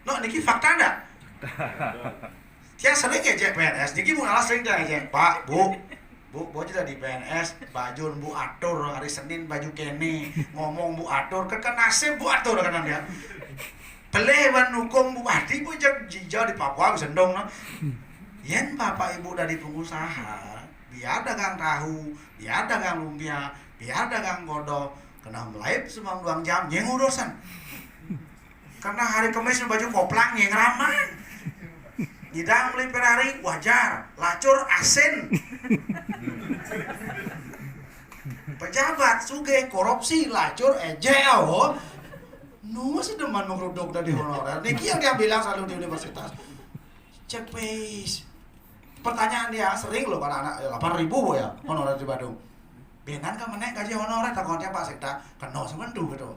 No, niki fakta enggak? Dia sering ngejek PNS, jadi mau sering dia ngejek, Pak, Bu juga di PNS, baju Bu atur, hari Senin baju kene, ngomong Bu atur, kan nasib Bu atur kan dia. Peleh ban hukum Bu Adi, Bu jijau di Papua, sendong no. Yen Bapak Ibu dari pengusaha, biar dagang tahu, biar dagang lumpia, biar dagang godok, kena melaip semua 2 jam, yang urusan. Karena hari Kamis baju koplang, yang ramah. Hidang beli Ferrari wajar, lacur asin. Pejabat sugih korupsi lacur ejeo. Nu masih deman mengeruduk dari honorer. Niki yang dia bilang selalu di universitas. Cek pace. Pertanyaan dia sering loh para anak 8.000 ya honorer di Bandung. Benan ka menek gaji honorer takutnya Pak Sekda kena semendu gitu.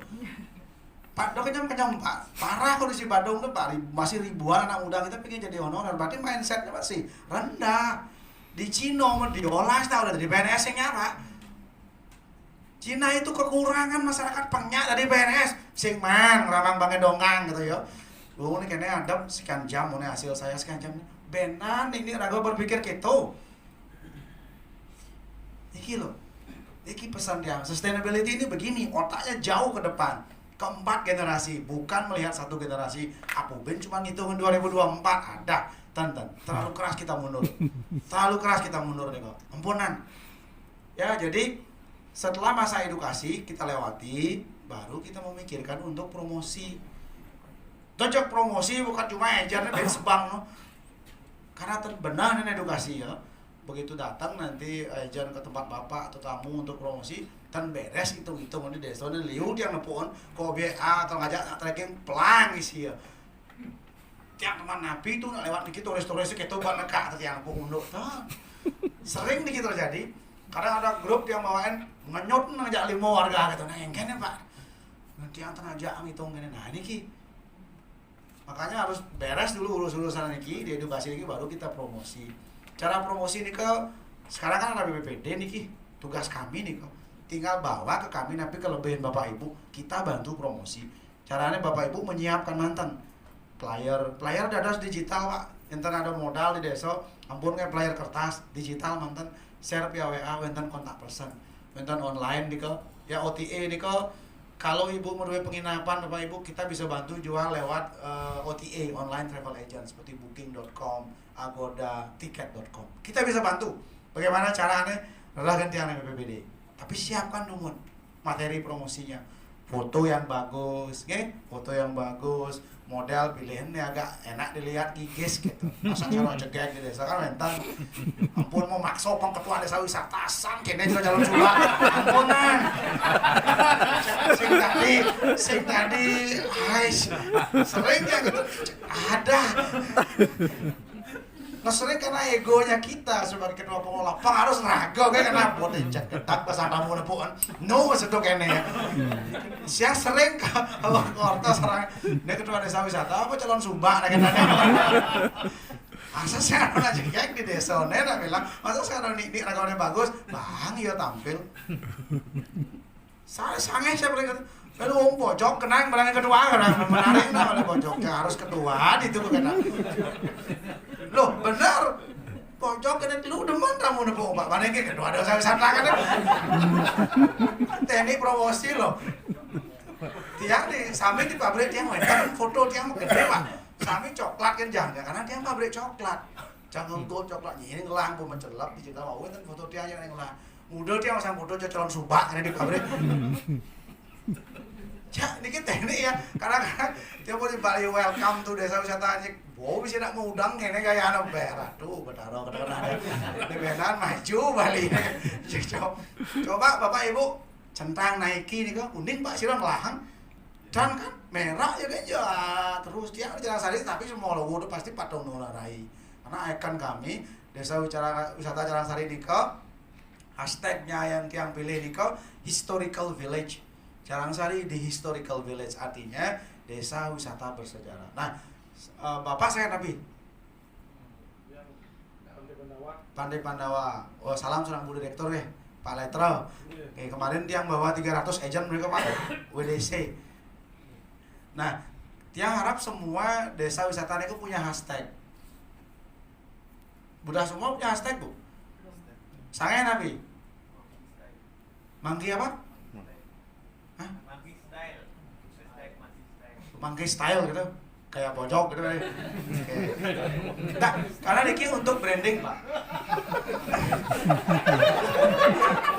Pak Dok kenyam Pak, parah kondisi Bandung tuh Pak, masih ribuan anak muda kita pengen jadi honorer, berarti mindsetnya masih rendah. Di Cina mau diolah, udah dari PNS yang nyara. Cina itu kekurangan masyarakat penyak dari PNS, sing man, ramang banget dongkang gitu ya. Lu ini kayaknya ada sekian jam, ini hasil saya sekian jam. Benan ini ragu berpikir gitu. Iki loh, iki pesan dia, sustainability ini begini, otaknya jauh ke depan. Keempat generasi, bukan melihat satu generasi. Aku ben cuma ngitungin 2024 ada, terlalu keras kita mundur, nih kok, ampunan. Ya jadi setelah masa edukasi kita lewati, baru kita memikirkan untuk promosi. Cocok promosi bukan cuma ejarnya dari sebang no. Karena terbenar edukasi ya. begitu datang nanti agent ke tempat bapak atau tamu untuk promosi dan beres hitung-hitung di desa dan liu dia nepon ko BA atau ngajak tracking pelang isi ya tiang teman nabi itu nak lewat dikit turis-turis itu buat nekak tiang pun unduk sering dikit terjadi. Kadang ada grup yang bawain ngenyot ngajak 5 warga gitu, nah yang kene pak nanti yang ngajak ngitung kene, nah ini ki makanya harus beres dulu urus-urusan ini di edukasi ini baru kita promosi. Cara promosi nih ke sekarang kan ada BPPD nih ki, tugas kami nih kok tinggal bawa ke kami nanti kelebihan bapak ibu kita bantu promosi. Caranya bapak ibu menyiapkan mantan player dadas digital pak, enten ada modal di desa ampun kayak player kertas digital mantan share via WA wenten kontak person wenten online nih ke ya OTA nih ke kalau ibu menuju penginapan bapak ibu kita bisa bantu jual lewat OTA online travel agent seperti booking.com, Agoda, tiket.com. Kita bisa bantu. Bagaimana caranya? Adalah gantian BPBD. Tapi siapkan dulu materi promosinya. Foto yang bagus, foto yang bagus, model pilihannya agak enak dilihat gigis gitu. Masa calon cegek di desa kan mental. Ampun mau maksa kong ketua desa wisata sang kene juga calon sulah. Ampunan. Sing tadi, sering ya gitu. Ada. Nah sering karena egonya kita sebagai ketua pengelola harus ragu kan kenapa cek ketak pasang tamu nepuan no sedok kene ya siang sering kalau korta serang dia ketua desa wisata apa calon Sumba nah kena masa sekarang aja kayak di desa nena bilang masa sekarang ini ragamnya bagus bang iya tampil saya sange saya bilang lalu wong pojok kenang barang kedua kan menarik nah oleh pojoknya harus ketua itu kena loh benar pojok kena dulu demen kamu nepuk pak mana yang kedua ada wisata kan teknik promosi loh tiang di samping di pabrik tiang wedan foto tiang gede pak samping coklat kan jangan karena tiang pabrik coklat jangan gold coklat ini ngelang pun mencelap di cerita mau kan foto tiang yang ngelang muda tiang masang foto calon subak karena di pabrik ya ini teknik ya kadang-kadang dia mau di Bali welcome to desa wisata aja wow bisa nak mengundang kene kayak anak berat tuh betaro kadang-kadang di Medan maju Bali coba bapak ibu centang naiki nih kok kuning pak siram lahang dan kan merah ya kan ya terus dia di Jalan Sari tapi semua logo itu pasti patung nularai karena ikon kami desa wisata Jalan Sari nih kok hashtagnya yang tiang pilih nih kok historical village Jalan Sari di historical village artinya desa wisata bersejarah. Nah, bapak saya tapi Pandai Pandawa. Oh, salam seorang Bu Direktur ya, Pak Letro. Oke, kemarin tiang bawa 300 agent mereka Pak WDC. Nah, tiang harap semua desa wisata itu punya hashtag. Budah semua punya hashtag, Bu? Saya Nabi. Mangki apa? Mangki style gitu, kayak pojok gitu kan. Nah, karena Niki untuk branding Pak.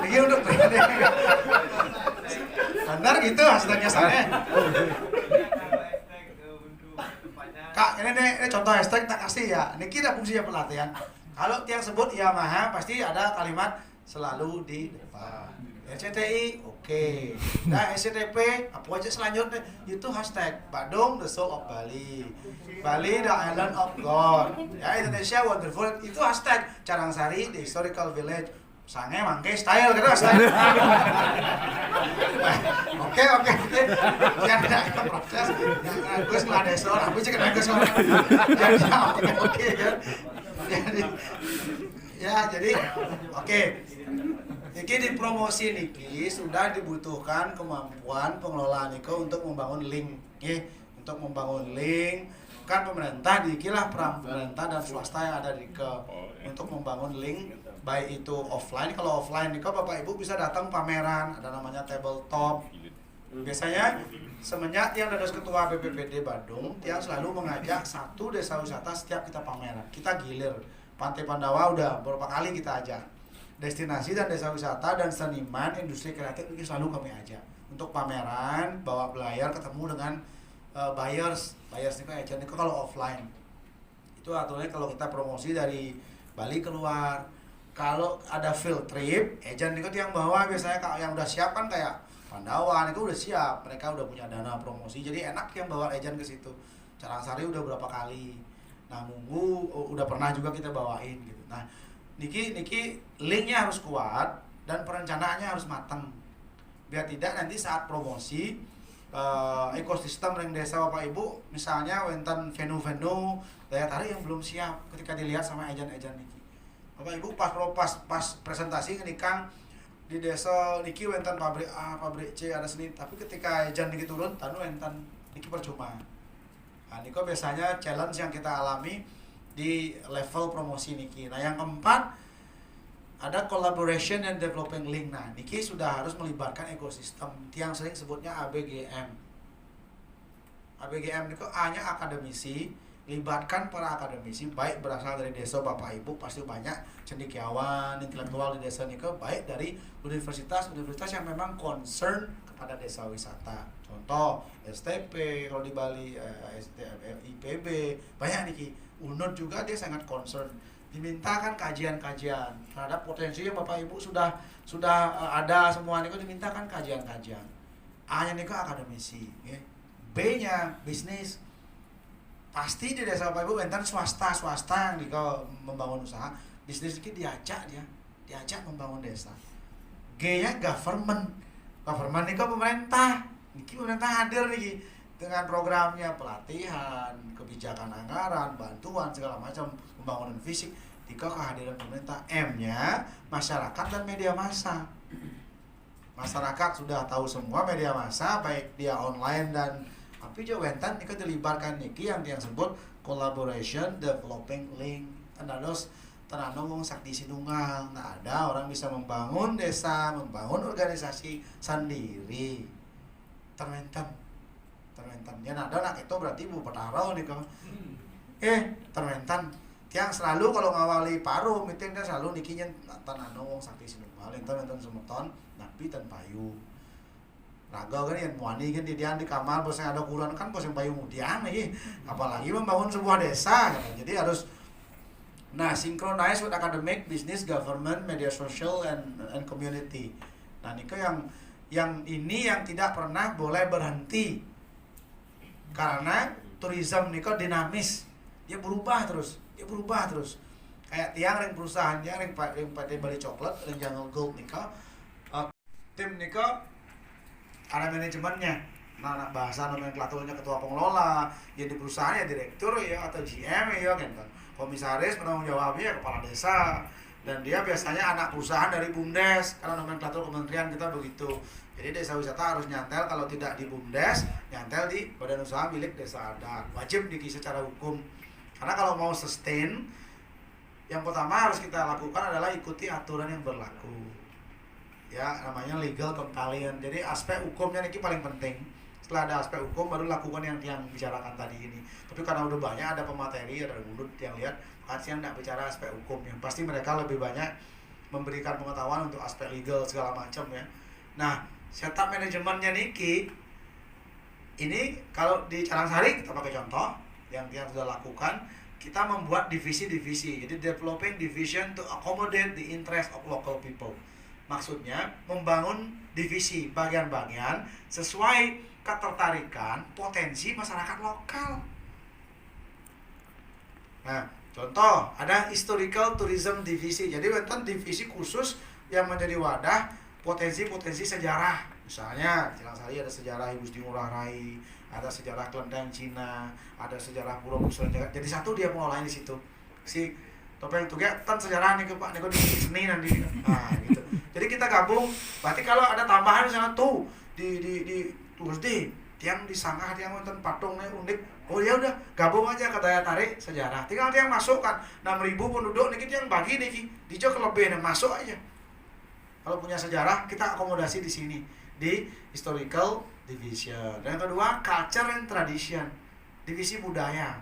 Niki untuk branding. Benar gitu hashtagnya saya. Kak, ini contoh hashtag tak kasih ya. Niki ada fungsinya pelatihan. Kalau tiang sebut Yamaha pasti ada kalimat selalu di depan. RCTI, oke. Nah, SCTP, apa aja selanjutnya? Itu hashtag Badung, the soul of Bali. Bali, the island of God. Ya, Indonesia wonderful. Itu hashtag Carangsari, the historical village. Sange, mangke, style, gitu style. Oke. Yang tidak kita proses. Gue setelah desa, tapi cek gue sekolah. Oke. Jadi, oke. Niki di promosi niki sudah dibutuhkan kemampuan pengelola Niko untuk membangun link, untuk membangun link kan pemerintah dikilah peran pemerintah dan swasta yang ada di untuk membangun link baik itu offline. Kalau offline Niko bapak ibu bisa datang pameran ada namanya tabletop. Biasanya semenjak yang ada ketua BPPD Bandung, dia selalu mengajak satu desa wisata setiap kita pameran. Kita gilir Pantai Pandawa udah beberapa kali kita ajak. Destinasi dan desa wisata dan seniman industri kreatif ini selalu kami ajak untuk pameran, bawa belayar ketemu dengan buyers itu agent itu kalau offline itu aturannya kalau kita promosi dari Bali keluar kalau ada field trip, agent itu yang bawa biasanya yang udah siap kan kayak Pandawan itu udah siap, mereka udah punya dana promosi, jadi enak yang bawa agent ke situ. Carangsari udah berapa kali, nah Munggu udah pernah juga kita bawain gitu. Nah, niki linknya harus kuat dan perencanaannya harus matang, biar tidak nanti saat promosi ekosistem ring desa Bapak Ibu, misalnya wenten venue daya tarik yang belum siap ketika dilihat sama agent-agent niki. Bapak Ibu pas presentasi ini Kang di desa niki wenten pabrik A, pabrik C ada seni, tapi ketika agent niki turun tanu wenten niki percuma. Nah, niko biasanya challenge yang kita alami di level promosi niki. Nah, yang keempat ada collaboration and developing link. Nah, niki sudah harus melibatkan ekosistem yang sering sebutnya ABGM. ABGM niko A-nya akademisi, libatkan para akademisi baik berasal dari desa Bapak Ibu, pasti banyak cendekiawan intelektual di desa niko, baik dari universitas yang memang concern kepada desa wisata. Contoh STP kalau di Bali, IPB, banyak niki. UNUD juga dia sangat concern. Dimintakan kajian-kajian terhadap potensi yang Bapak Ibu sudah ada semua niko, dimintakan kajian-kajian. A-nya niko akademisi, ya. B-nya bisnis. Pasti di desa Bapak Ibu enten swasta yang niko membangun usaha, bisnis ini diajak membangun desa. G-nya government niko pemerintah. Niki pemerintah hadir niki dengan programnya, pelatihan, kebijakan anggaran, bantuan segala macam, pembangunan fisik. Tiga kehadiran pemerintah. M-nya masyarakat dan media massa. Masyarakat sudah tahu semua media massa, baik dia online dan tapi juga wentan niki dilibatkan niki yang sebut collaboration developing link. Tenano wong sakti sinunggal. Nah, ada orang bisa membangun desa, membangun organisasi sendiri. Termentan ya, nah ada itu berarti Bu Petaro nih kan. Termentan tiang selalu kalau ngawali paru meeting kan selalu nikinya tanano wong sakti sinunggal, enten semeton napi tan payu. Raga kan yang muani kan di kamar bos yang ada ukuran kan bos yang payu mudian nih. Apalagi membangun sebuah desa kan. Jadi harus synchronize with academic, business, government, media social and community. Nah, niko yang ini yang tidak pernah boleh berhenti. Karena tourism niko dinamis. Dia berubah terus. Kayak tiang ring perusahaannya, ring PT Bali Coklat, ring Jungle Gold niko. Tim niko ada manajemennya. Nah, bahasa nomenklaturnya ketua pengelola, ya di perusahaan ya direktur ya atau GM ya kan. Komisaris penanggung jawabnya kepala desa, dan dia biasanya anak perusahaan dari BUMDes karena nomenklatur kementerian kita begitu. Jadi desa wisata harus nyantel, kalau tidak di BUMDes nyantel di badan usaha milik desa adat, wajib secara hukum. Karena kalau mau sustain, yang pertama harus kita lakukan adalah ikuti aturan yang berlaku, ya namanya legal compliance. Jadi aspek hukumnya ini paling penting. Setelah ada aspek hukum baru lakukan yang bicarakan tadi ini. Tapi karena udah banyak ada pemateri, ada mulut yang lihat, pasti yang tidak bicara aspek hukum, yang pasti mereka lebih banyak memberikan pengetahuan untuk aspek legal segala macam ya. Nah, setup manajemennya niki ini kalau di Carangsari kita pakai contoh yang sudah lakukan, kita membuat divisi-divisi. Jadi developing division to accommodate the interest of local people. Maksudnya membangun divisi, bagian-bagian sesuai ketertarikan potensi masyarakat lokal. Nah, contoh ada historical tourism divisi. Jadi wonten divisi khusus yang menjadi wadah potensi-potensi sejarah. Misalnya Carangsari ada sejarah Ibu Gusti Ngurah Rai, ada sejarah Kelenteng Cina, ada sejarah Pura Buksuran Jagat. Jadi satu dia mengolahin di situ. Si Topeng Tuga kan sejarah nih Pak, nih di seni nanti. Nah, gitu. Jadi kita gabung. Berarti kalau ada tambahan misalnya tuh di terus tiang disanggah tiang wonten patungnya unik. Oh ya udah, gabung aja ke daya tarik sejarah. Tinggal tiang masuk kan 6.000 penduduk niki tiang bagi niki. Dijo kelebihan masuk aja. Kalau punya sejarah kita akomodasi di sini di historical division. Dan yang kedua culture and tradition, divisi budaya.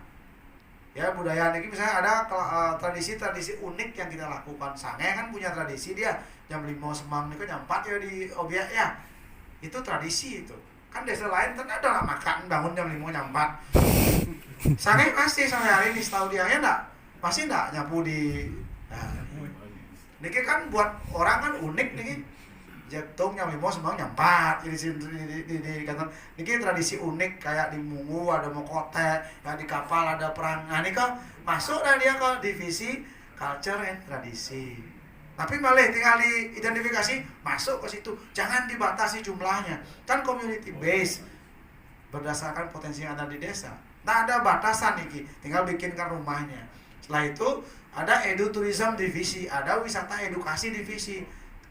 Ya budaya niki misalnya ada tradisi-tradisi unik yang kita lakukan. Sange kan punya tradisi dia jam 5 semang niku nyampat ya di objek ya. Itu tradisi itu. Kan desa lain kan ada lah makan bangun jam 5 nyampat. Sange pasti sampai hari ini setahu dia ya enggak? Pasti enggak nyapu di Niki kan buat orang kan unik niki. Jatuh yang limo semua nyampat di kantor. Niki tradisi unik kayak di Mungu ada mokote, yang di kapal ada perang. Nah ini kan masuk dah dia ke divisi culture and tradisi. Tapi malah tinggal diidentifikasi masuk ke situ. Jangan dibatasi jumlahnya. Kan community base berdasarkan potensi yang ada di desa. Nah ada batasan nih, tinggal bikinkan rumahnya. Setelah itu ada edutourism divisi, ada wisata edukasi divisi.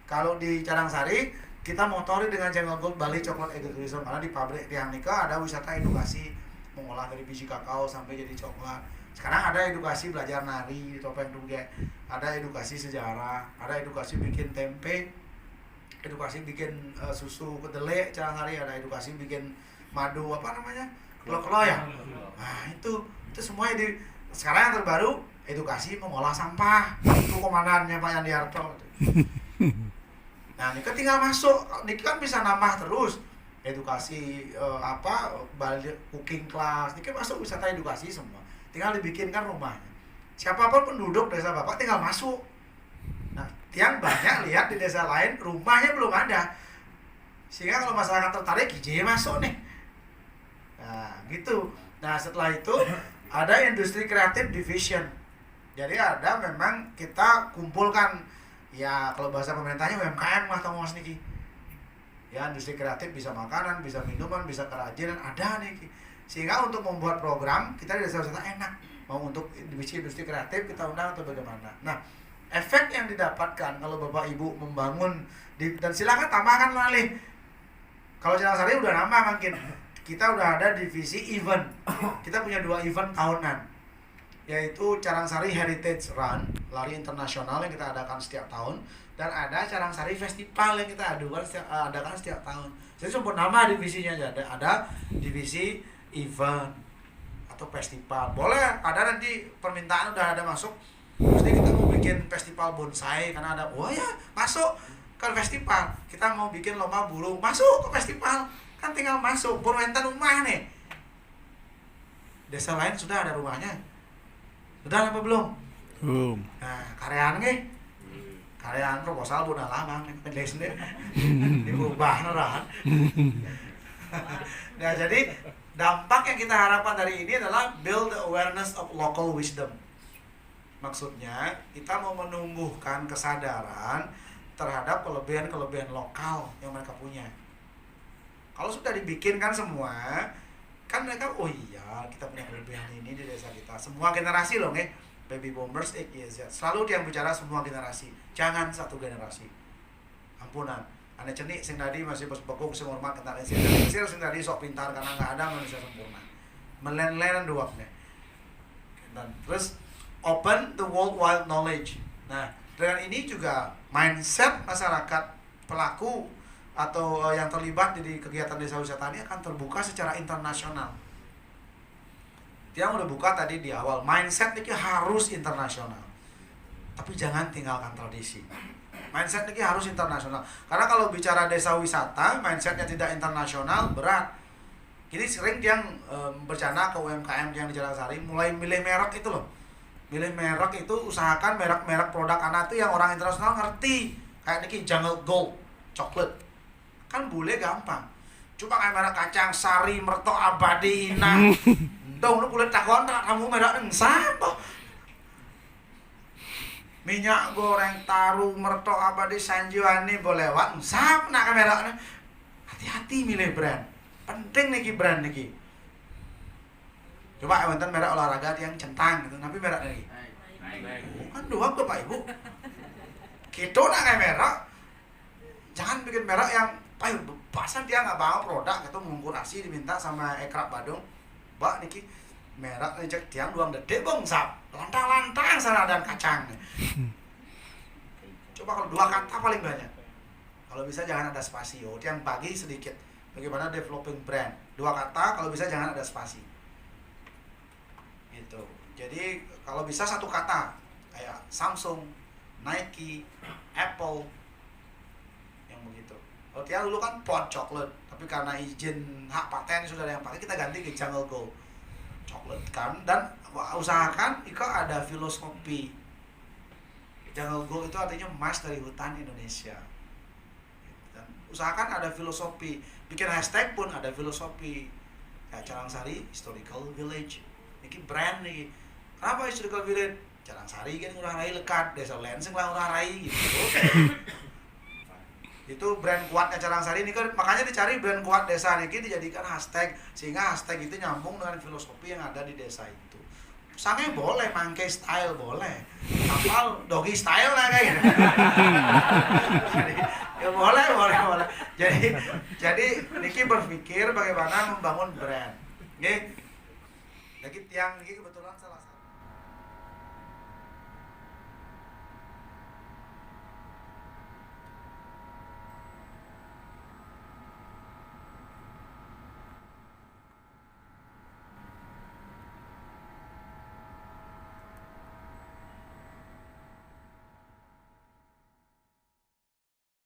Kalau di Carangsari kita motori dengan Jungle Gold Bali Coklat Edutourism, karena di pabrik Tiang Nika ada wisata edukasi mengolah dari biji kakao sampai jadi coklat. Sekarang ada edukasi belajar nari di Topeng Duge, ada edukasi sejarah, ada edukasi bikin tempe, edukasi bikin susu kedelai Carangsari, ada edukasi bikin madu apa namanya, kelo-kelo ya. Nah itu semuanya di sekarang yang terbaru edukasi mengolah sampah. Itu komandannya Pak Yandiarto. Nah ini kan tinggal masuk, ini kan bisa nambah terus edukasi cooking class, ini kan masuk wisata edukasi semua. Tinggal dibikinkan rumahnya. Siapapun penduduk desa Bapak tinggal masuk. Nah tiang banyak lihat di desa lain rumahnya belum ada, sehingga kalau masyarakat tertarik hijau masuk nih. Nah gitu. Nah setelah itu ada industri kreatif division. Jadi ada memang kita kumpulkan, ya kalau bahasa pemerintahnya UMKM lah Mas Niki. Ya industri kreatif bisa makanan, bisa minuman, bisa kerajinan, ada Niki. Sehingga untuk membuat program kita di desa-desa enak. Mau untuk industri kreatif kita undang atau bagaimana. Nah efek yang didapatkan kalau Bapak Ibu membangun dan silakan tambahkan lagi. Kalau Carangsari udah nambah makin. Kita udah ada divisi event. Kita punya 2 event tahunan, yaitu Carangsari Heritage Run, lari internasional yang kita adakan setiap tahun, dan ada Carangsari Festival yang kita adakan setiap tahun. Jadi sebut nama divisinya aja. Ada divisi event atau festival. Boleh, ada nanti permintaan udah ada masuk. Jadi kita mau bikin festival bonsai karena ada, oh ya masuk ke festival. Kita mau bikin lomba burung, masuk ke festival. Kan tinggal masuk, berwentan rumah nih. Desa lain sudah ada rumahnya. Sudah apa belum? Belum. Nah, karyan nih. Karyan proposal bukan lama nih, pendek sendiri. Diubah nurahan. Nah, jadi dampak yang kita harapkan dari ini adalah build the awareness of local wisdom. Maksudnya, kita mau menumbuhkan kesadaran terhadap kelebihan-kelebihan lokal yang mereka punya. Kalau sudah dibikinkan semua, kan mereka, oh iya kita punya kelebihan ini di desa kita. Semua generasi loh nih, baby boomers, X, Y, Z. Selalu yang bicara semua generasi, jangan satu generasi. Ampunan, ane cenik sing tadi masih bos-bokok sing hormat kenal sing tadi sok pintar karena nggak ada manusia sempurna. Melen-len duaknya. Dan terus open the worldwide knowledge. Nah, dengan ini juga mindset masyarakat pelaku atau yang terlibat di kegiatan desa wisata ini akan terbuka secara internasional. Dia udah buka tadi di awal, mindset ini harus internasional. Tapi jangan tinggalkan tradisi. Mindset ini harus internasional. Karena kalau bicara desa wisata, mindsetnya tidak internasional, berat. Ini sering yang bercanda ke UMKM yang di Carangsari, mulai milih merek itu loh. Milih merek itu, usahakan merek-merek produk anak itu yang orang internasional ngerti. Kayak ini Jungle Gold, coklat. Kan boleh gampang. Cuma kayak merek kacang sari, mertok abadi, inah. Dong lu kulit takon kamu merek sama. Minyak goreng taruh mertok abadi Sanjiwani boleh lewat sap nak kameranya. Hati-hati milih brand. Penting nih brand nih. Coba wonten merek olahraga yang centang gitu, tapi merek lagi. Kan doang tuh Pak Ibu. Gitu nak kayak merek. Jangan bikin merek yang pasan dia nggak bawa produk itu mengkurasi diminta sama Ekrab Badung. Mbak niki merek ngecek tiang doang gede bang sap lantang-lantang sana dan kacang. Coba kalau 2 kata paling banyak. Kalau bisa jangan ada spasio. Tiang bagi sedikit. Bagaimana developing brand. 2 kata kalau bisa jangan ada spasi. Gitu. Jadi kalau bisa 1 kata kayak Samsung, Nike, Apple, yang begitu. Kalau tiang dulu kan pot coklat, tapi karena izin hak paten sudah ada yang pakai, kita ganti ke Jungle Gold coklat kan. Dan usahakan itu ada filosofi Jungle Gold itu artinya emas dari hutan Indonesia. Dan usahakan ada filosofi, bikin hashtag pun ada filosofi. Kayak Carangsari Historical Village, ini brand nih. Kenapa Historical Village? Carangsari kan urang rai lekat, desa Lensing lah urang rai gitu. Itu brand kuatnya Carangsari ini kan, makanya dicari brand kuat desa ini dijadikan hashtag, sehingga hashtag itu nyambung dengan filosofi yang ada di desa itu. Sange boleh, mangke style boleh, kapal doggy style lah kayak gitu. Jadi, ya boleh. Jadi Niki berpikir bagaimana membangun brand. Nggih. Jadi tiang Niki kebetulan salah satu